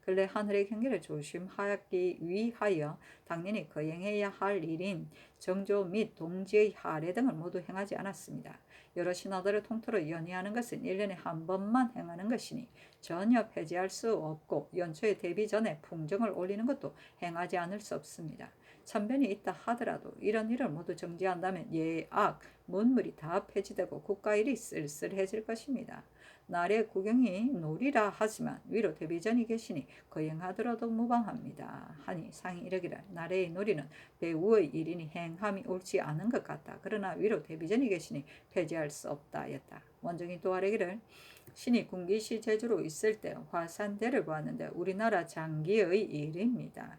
근래 하늘의 경계를 조심하기 위하여 당연히 거행해야 할 일인 정조 및 동지의 할애 등을 모두 행하지 않았습니다. 여러 신하들을 통틀어 연희하는 것은 1년에 한 번만 행하는 것이니 전혀 폐지할 수 없고 연초에 대비 전에 풍정을 올리는 것도 행하지 않을 수 없습니다. 천변이 있다 하더라도 이런 일을 모두 정지한다면 예악, 문물이 다 폐지되고 국가일이 쓸쓸해질 것입니다. 날의 구경이 놀이라 하지만 위로 대비전이 계시니 거행하더라도 무방합니다. 하니 상이 이르기를 나라의 놀이는 배우의 일이니 행함이 옳지 않은 것 같다. 그러나 위로 대비전이 계시니 폐지할 수 없다 하였다. 원종이 또 아뢰기를 신이 군기시 제주로 있을 때 화산대를 보았는데 우리나라 장기의 일입니다.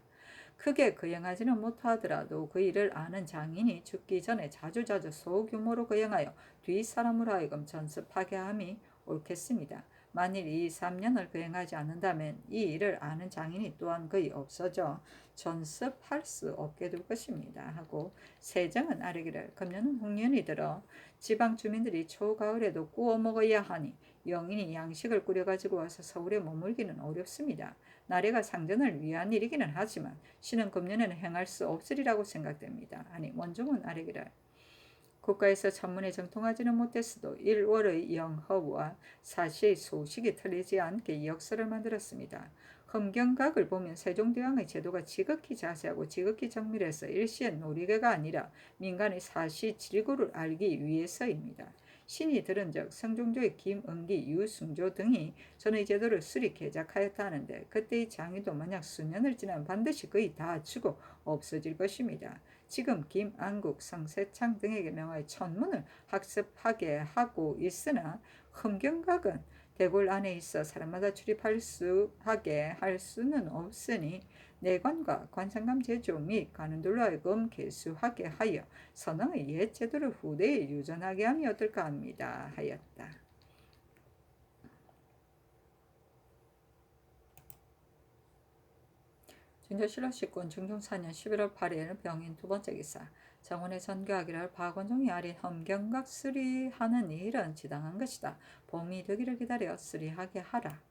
크게 거행하지는 못하더라도 그 일을 아는 장인이 죽기 전에 자주자주 소규모로 거행하여 뒷사람으로 하여금 전습하게 함이 옳겠습니다. 만일 이 3년을 거행하지 않는다면 이 일을 아는 장인이 또한 거의 없어져 전습할 수 없게 될 것입니다. 하고 세정은 아뢰기를 금년은 흉년이 들어 지방 주민들이 초가을에도 구워 먹어야 하니 영인이 양식을 꾸려가지고 와서 서울에 머물기는 어렵습니다. 나라가 상전을 위한 일이기는 하지만 신은 금년에는 행할 수 없으리라고 생각됩니다. 아니 원종은 아뢰기를 국가에서 천문에 정통하지는 못했어도 1월의 영허와 사시의 소식이 틀리지 않게 역설을 만들었습니다. 험경각을 보면 세종대왕의 제도가 지극히 자세하고 지극히 정밀해서 일시의 놀이개가 아니라 민간의 사시 질구를 알기 위해서입니다. 신이 들은즉 성종조의 김은기, 유승조 등이 전의 제도를 수리 개작하였다 하는데 그때의 장위도 만약 수년을 지나면 반드시 거의 다 죽어 없어질 것입니다. 지금 김안국, 성세창 등에게 명하여 천문을 학습하게 하고 있으나 험경각은 대궐 안에 있어 사람마다 출입할 수 하게 할 수는 없으니 내관과 관상감 제조 및 관원들로 하여금 개수하게 하여 선왕의 옛 제도를 후대에 유전하게 함이 어떨까 합니다. 하였다. 증조실록 10권 중종 4년 11월 8일 병인 두 번째 기사. 정원에 전교하기를 박원종이 아린 험경각 수리하는 일은 지당한 것이다. 봄이 되기를 기다려 수리하게 하라.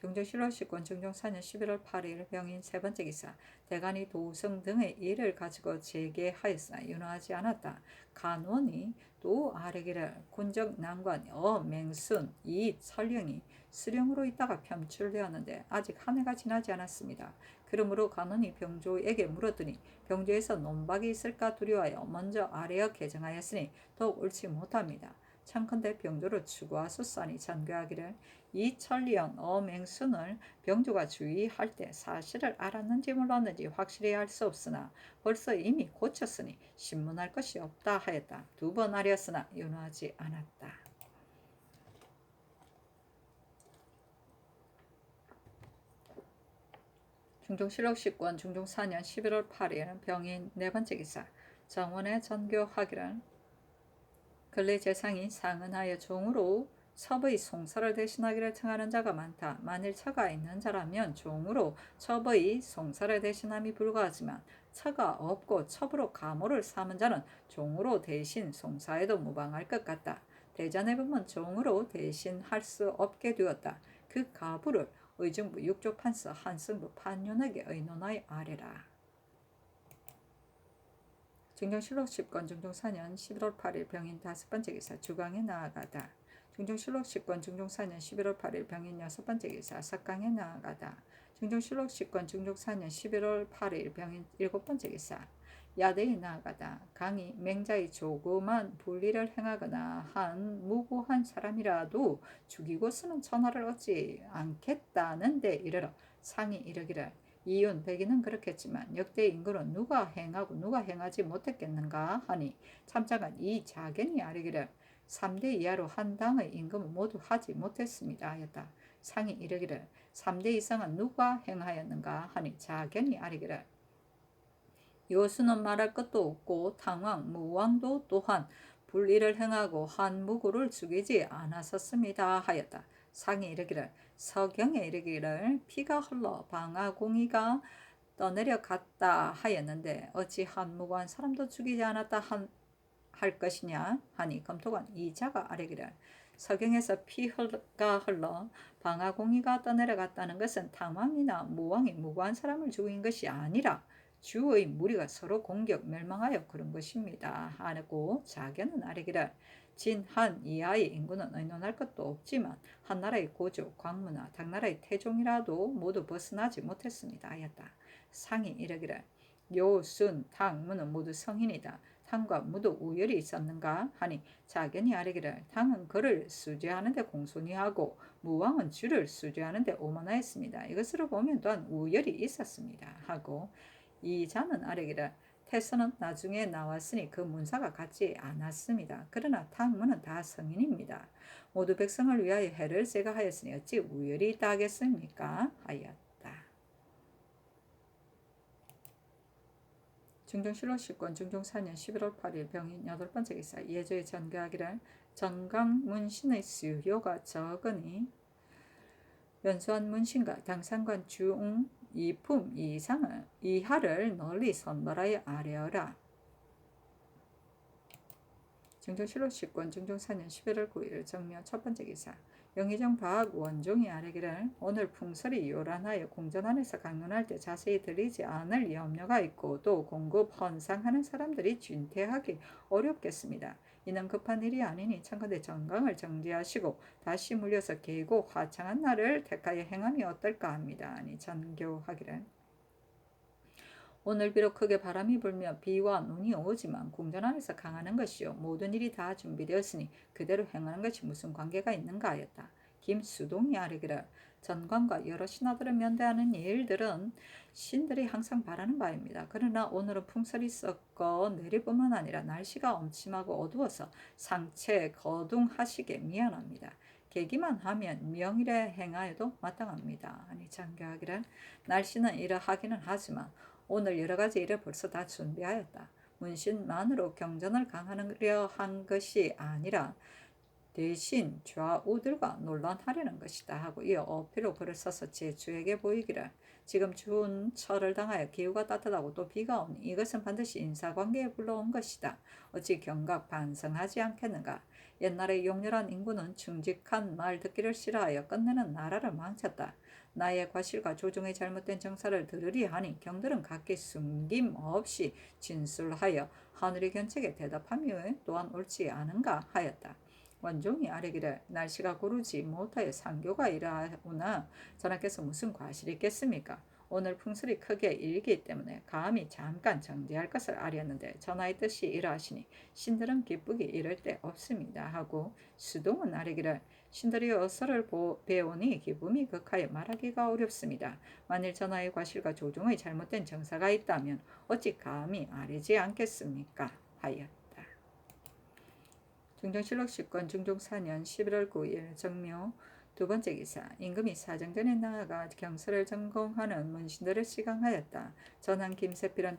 증조실록 10권 중종 4년 11월 8일 병인 세 번째 기사. 대간이 도성 등의 일을 가지고 재개하였으나 윤호하지 않았다. 간원이 또 아뢰기를 군적 난관 맹순 설령이 수령으로 있다가 편출되었는데 아직 한 해가 지나지 않았습니다. 그러므로 간원이 병조에게 물었더니 병조에서 논박이 있을까 두려워하여 먼저 아뢰어 개정하였으니 더욱 옳지 못합니다. 청컨대 병조를 추구하소서 하니 전교하기를 이천리형 맹순을 병조가 주의할 때 사실을 알았는지 몰랐는지 확실히 알 수 없으나 벌써 이미 고쳤으니 신문할 것이 없다 하였다. 두 번 아뢰었으나 윤호하지 않았다. 중종실록 10권 중종 4년 11월 8일 병인 네 번째 기사 정원의 전교하기를 근래 재상이 상은하여 종으로 첩의 송사를 대신하기를 청하는 자가 많다. 만일 처가 있는 자라면 종으로 첩의 송사를 대신함이 불가하지만 처가 없고 첩으로 가모를 삼은 자는 종으로 대신 송사해도 무방할 것 같다. 대전에 보면 종으로 대신할 수 없게 되었다. 그 가부를 의중부 육조판서 한승부 판윤에게 의논하여 아래라. 중종실록 10권 중종 4년 11월 8일 병인 다섯 번째 기사 주강에 나아가다. 중종실록 10권 중종 4년 11월 8일 병인 여섯 번째 기사 석강에 나아가다. 중종실록 10권 중종 4년 11월 8일 병인 일곱 번째 기사 야대에 나아가다. 강이 맹자의 조그만 불리를 행하거나 한 무고한 사람이라도 죽이고서는 천하를 얻지 않겠다는데 이르러 상이 이르기를 이윤 백인은 그렇겠지만 역대 인구는 누가 행하고 누가 행하지 못했겠는가 하니 참작은 이 자견이 아뢰기를 3대 이하로 한 당의 임금은 모두 하지 못했습니다 하였다. 상이 이르기를 3대 이상은 누가 행하였는가 하니 자견이 아뢰기를 요수는 말할 것도 없고 당왕 무왕도 또한 불의를 행하고 한 무고를 죽이지 않았었습니다 하였다. 상이 이르기를 서경에 이르기를 피가 흘러 방아공이가 떠내려 갔다 하였는데 어찌 한 무고한 사람도 죽이지 않았다 할 것이냐 하니 검토관 이자가 아뢰기를 서경에서 피가 흘러 방아공이가 떠내려갔다는 것은 당왕이나 무왕이 무고한 사람을 죽인 것이 아니라 주의 무리가 서로 공격 멸망하여 그런 것입니다 하고 자견은 아뢰기를 진한 이하의 인구는 의논할 것도 없지만 한나라의 고조, 광무나 당나라의 태종이라도 모두 벗어나지 못했습니다 하였다. 상이 이르기를 요, 순, 당, 무는 모두 성인이다. 당과 무도 우열이 있었는가 하니 자견이 아뢰기를 당은 그를 수죄하는 데 공손히하고 무왕은 주를 수죄하는 데 오만하였습니다. 이것으로 보면 또한 우열이 있었습니다 하고 이자는 아뢰기를 태서는 나중에 나왔으니 그 문사가 같지 않았습니다. 그러나 탕문은 다 성인입니다. 모두 백성을 위하여 해를 제가 하였으니 어찌 우열이 있다 하겠습니까? 하였다. 중종실록 10권 중종 4년 11월 8일 병인 여덟 번째 기사 예조에 전교하기를 정강문신의 수요가 적으니 연수한 문신과 당상관 주웅 이품 이하를 널리 선발하여 아뢰어라. 중종실록 10권 중종 4년 11월 9일 정묘 첫 번째 기사 영의정 박 원종이 아뢰기를 오늘 풍설이 요란하여 궁전 안에서 강론할 때 자세히 들리지 않을 염려가 있고 또 공급 헌상하는 사람들이 준퇴하기 어렵겠습니다. 이는 급한 일이 아니니 청컨대 정강을 정지하시고 다시 물려서 개고 화창한 날을 택하여 행함이 어떨까 합니다. 아니 전교하기를 오늘 비록 크게 바람이 불며 비와 눈이 오지만 궁전 안에서 강하는 것이요 모든 일이 다 준비되었으니 그대로 행하는 것이 무슨 관계가 있는가 하였다. 김수동이 아뢰기를 전관과 여러 신하들을 면대하는 일들은 신들이 항상 바라는 바입니다. 그러나 오늘은 풍설이 있었고 내릴뿐만 아니라 날씨가 엄침하고 어두워서 상체 거둥하시게 미안합니다. 계기만 하면 명일에 행하여도 마땅합니다. 아니 장교하기를 날씨는 이러하기는 하지만 오늘 여러가지 일을 벌써 다 준비하였다. 문신만으로 경전을 강하려 한 것이 아니라 대신 좌우들과 논란하려는 것이다 하고 이어 어필로 글을 써서 제 주에게 보이기를 지금 추운 철을 당하여 기후가 따뜻하고 또 비가 오니 이것은 반드시 인사관계에 불러온 것이다. 어찌 경각 반성하지 않겠는가. 옛날에 용렬한 인구는 충직한 말 듣기를 싫어하여 끝내는 나라를 망쳤다. 나의 과실과 조종의 잘못된 정사를 들으리 하니 경들은 각기 숨김없이 진술하여 하늘의 견책에 대답함이 또한 옳지 않은가 하였다. 원종이 아뢰기를 날씨가 고르지 못하여 상교가 이러하오나 전하께서 무슨 과실이 있겠습니까? 오늘 풍설이 크게 일기 때문에 감히 잠깐 정지할 것을 아뢰었는데 전하의 뜻이 이러하시니 신들은 기쁘기 이를 데 없습니다 하고 수동은 아뢰기를 신들이 어서를 배우니 기쁨이 극하여 말하기가 어렵습니다. 만일 전하의 과실과 조종의 잘못된 정사가 있다면 어찌 감히 아뢰지 않겠습니까? 하였다. 중종실록 10권 중종 4년 11월 9일 정묘 두 번째 기사. 임금이 사정전에 나아가 경서를 전공하는 문신들을 시강하였다. 전한 김세필은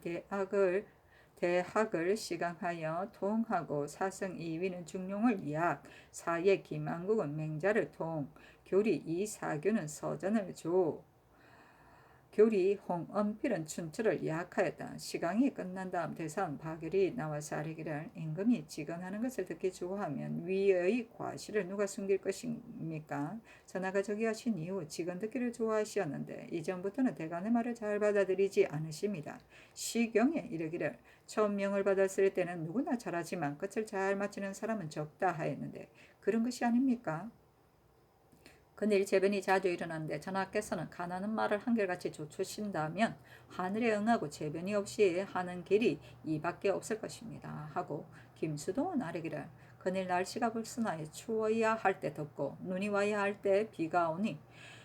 대학을 시강하여 통하고 사성 이위는 중용을 약, 사예 김한국은 맹자를 통, 교리 이사규는 서전을 조, 교리 홍엄필은 춘추를 예약하였다. 시강이 끝난 다음 대사원 박열이 나와서 아뢰기를 임금이 직언하는 것을 듣기 좋아하면 위의 과실을 누가 숨길 것입니까? 전하가 저기 하신 이후 직언 듣기를 좋아하시었는데 이전부터는 대간의 말을 잘 받아들이지 않으십니다. 시경에 이르기를 처음 명을 받았을 때는 누구나 잘하지만 끝을 잘 마치는 사람은 적다 하였는데 그런 것이 아닙니까? 그일 재변이 자주 일어나는데 전하께서는 가나는 말을 한결같이 조추신다면 하늘에 응하고 재변이 없이 하는 길이 이밖에 없을 것입니다. 하고 김수동은 아뢰기를 그일 날씨가 불순하여 추워야 할 때 덥고 눈이 와야 할 때 비가 오니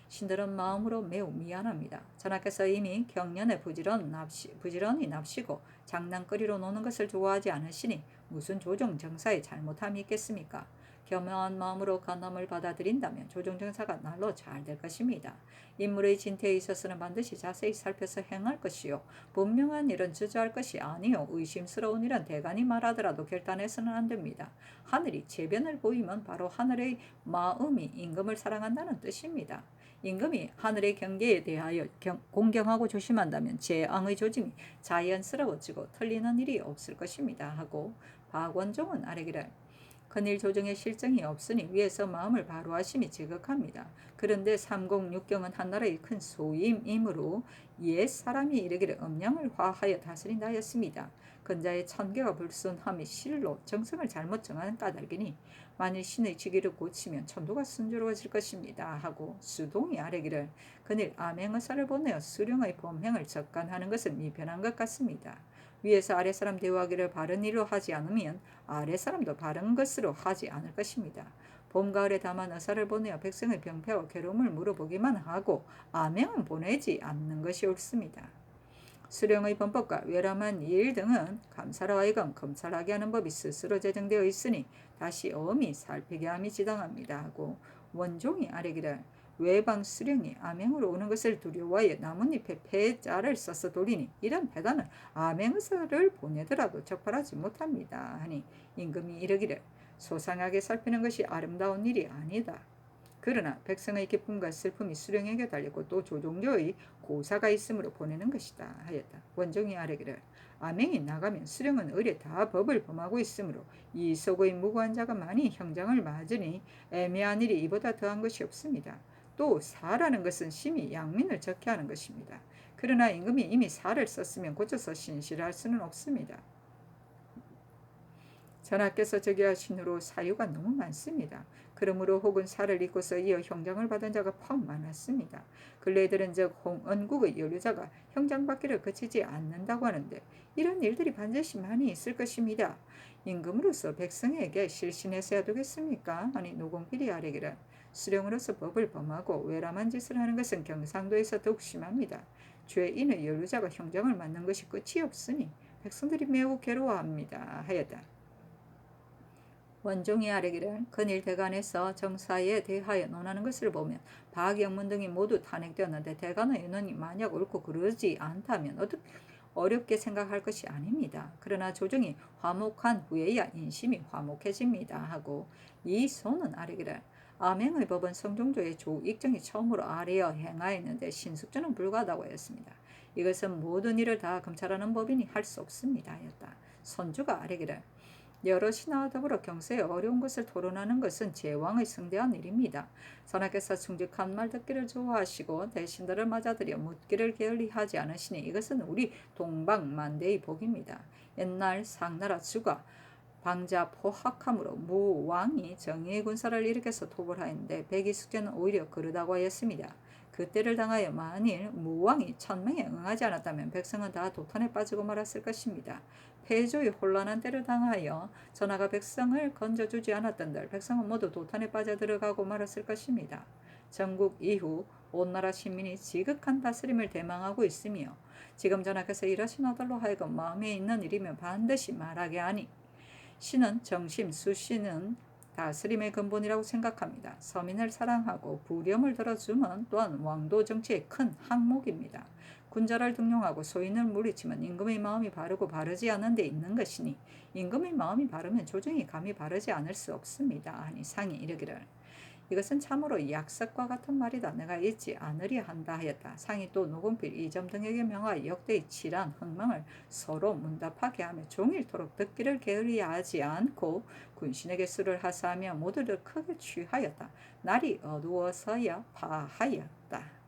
신들은 마음으로 매우 미안합니다. 전하께서 이미 경년에 부지런히 납시고 장난거리로 노는 것을 좋아하지 않으시니 무슨 조정 정사에 잘못함이 있겠습니까? 겸허한 마음으로 간남을 받아들인다면 조정정사가 날로 잘 될 것입니다. 인물의 진퇴에 있어서는 반드시 자세히 살펴서 행할 것이요 분명한 일은 주저할 것이 아니요 의심스러운 일은 대간이 말하더라도 결단해서는 안 됩니다. 하늘이 재변을 보이면 바로 하늘의 마음이 임금을 사랑한다는 뜻입니다. 임금이 하늘의 경계에 대하여 공경하고 조심한다면 재앙의 조짐이 자연스러워지고 틀리는 일이 없을 것입니다. 하고 박원종은 아뢰기를 큰일 조정에 실정이 없으니 위에서 마음을 바로 하심이 지극합니다. 그런데 삼공육경은 한나라의 큰 소임이므로 옛 사람이 이르기를 음양을 화하여 다스린다였습니다. 근자의 천계가 불순함이 실로 정성을 잘못 정하는 까닭이니 만일 신의 지기를 고치면 천도가 순조로워질 것입니다. 하고 수동이 아뢰기를 그늘 암행의사를 보내어 수령의 범행을 적간하는 것은 미편한 것 같습니다. 위에서 아랫사람 대우하기를 바른 일로 하지 않으면 아랫사람도 바른 것으로 하지 않을 것입니다. 봄, 가을에 다만 의사를 보내어 백성의 병폐와 괴로움을 물어보기만 하고 암행은 보내지 않는 것이 옳습니다. 수령의 범법과 외람한 일 등은 감사로 하여금 검찰하게 하는 법이 스스로 제정되어 있으니 다시 엄히 살피게 함이 지당합니다. 하고 원종이 아뢰기를 외방 수령이 암행으로 오는 것을 두려워하여 나뭇잎에 폐자를 써서 돌리니 이런 패단은 암행의사를 보내더라도 적발하지 못합니다. 하니 임금이 이르기를 소상하게 살피는 것이 아름다운 일이 아니다. 그러나 백성의 기쁨과 슬픔이 수령에게 달렸고 또 조종조의 고사가 있으므로 보내는 것이다 하였다. 원종이 아뢰기를 암행이 나가면 수령은 의례 다 법을 범하고 있으므로 이속의 무고한 자가 많이 형장을 맞으니 애매한 일이 이보다 더한 것이 없습니다. 또 사라는 것은 심히 양민을 적게 하는 것입니다. 그러나 임금이 이미 사를 썼으면 고쳐서 신실할 수는 없습니다. 전하께서 저기하신 후로 사유가 너무 많습니다. 그러므로 혹은 살을 입고서 이어 형장을 받은 자가 퍽 많았습니다. 근래 들은즉 홍은국의 연루자가 형장받기를 그치지 않는다고 하는데 이런 일들이 반드시 많이 있을 것입니다. 임금으로서 백성에게 실신해서야 되겠습니까? 아니 노공필이 아뢰기를 수령으로서 법을 범하고 외람한 짓을 하는 것은 경상도에서 더욱 심합니다. 죄인의 연루자가 형장을 맞는 것이 끝이 없으니 백성들이 매우 괴로워합니다. 하였다. 원종이 아뢰기를 근일 대간에서 정사에 대하여 논하는 것을 보면 박영문 등이 모두 탄핵되었는데 대간의 의논이 만약 옳고 그러지 않다면 어렵게 생각할 것이 아닙니다. 그러나 조정이 화목한 후에야 인심이 화목해집니다. 하고 이 소는 아뢰기를 암행의 법은 성종조의 조익정이 처음으로 아뢰어 행하였는데 신숙주는 불가하다고 하였습니다. 이것은 모든 일을 다 검찰하는 법이니 할 수 없습니다. 하였다. 손주가 아뢰기를 여러 신하와 더불어 경세에 어려운 것을 토론하는 것은 제왕의 성대한 일입니다. 전하께서 충직한 말 듣기를 좋아하시고 대신들을 맞아들여 묻기를 게을리하지 않으시니 이것은 우리 동방만대의 복입니다. 옛날 상나라 주가 방자 포학함으로 무왕이 정의의 군사를 일으켜서 토벌하였는데 백이숙제는 오히려 그러다고 하였습니다. 그때를 당하여 만일 무왕이 천명에 응하지 않았다면 백성은 다 도탄에 빠지고 말았을 것입니다. 폐조의 혼란한 때를 당하여 전하가 백성을 건져주지 않았던들 백성은 모두 도탄에 빠져들어가고 말았을 것입니다. 전국 이후 온 나라 시민이 지극한 다스림을 대망하고 있으며 지금 전하께서 일하신 아들로 하여금 마음에 있는 일이면 반드시 말하게 하니 신은 정심, 수신은 다스림의 근본이라고 생각합니다. 서민을 사랑하고 부렴을 들어주면 또한 왕도 정치의 큰 항목입니다. 군자를 등용하고 소인을 물리치면 임금의 마음이 바르고 바르지 않은 데 있는 것이니 임금의 마음이 바르면 조정이 감히 바르지 않을 수 없습니다. 하니 상이 이르기를 이것은 참으로 약삭과 같은 말이다. 내가 잊지 않으려 한다 하였다. 상이 또 노곤필, 이점 등에게 명하여 역대의 칠한 흥망을 서로 문답하게 하며 종일토록 듣기를 게을리하지 않고 군신에게 수를 하사하며 모두를 크게 취하였다. 날이 어두워서야 파하였다.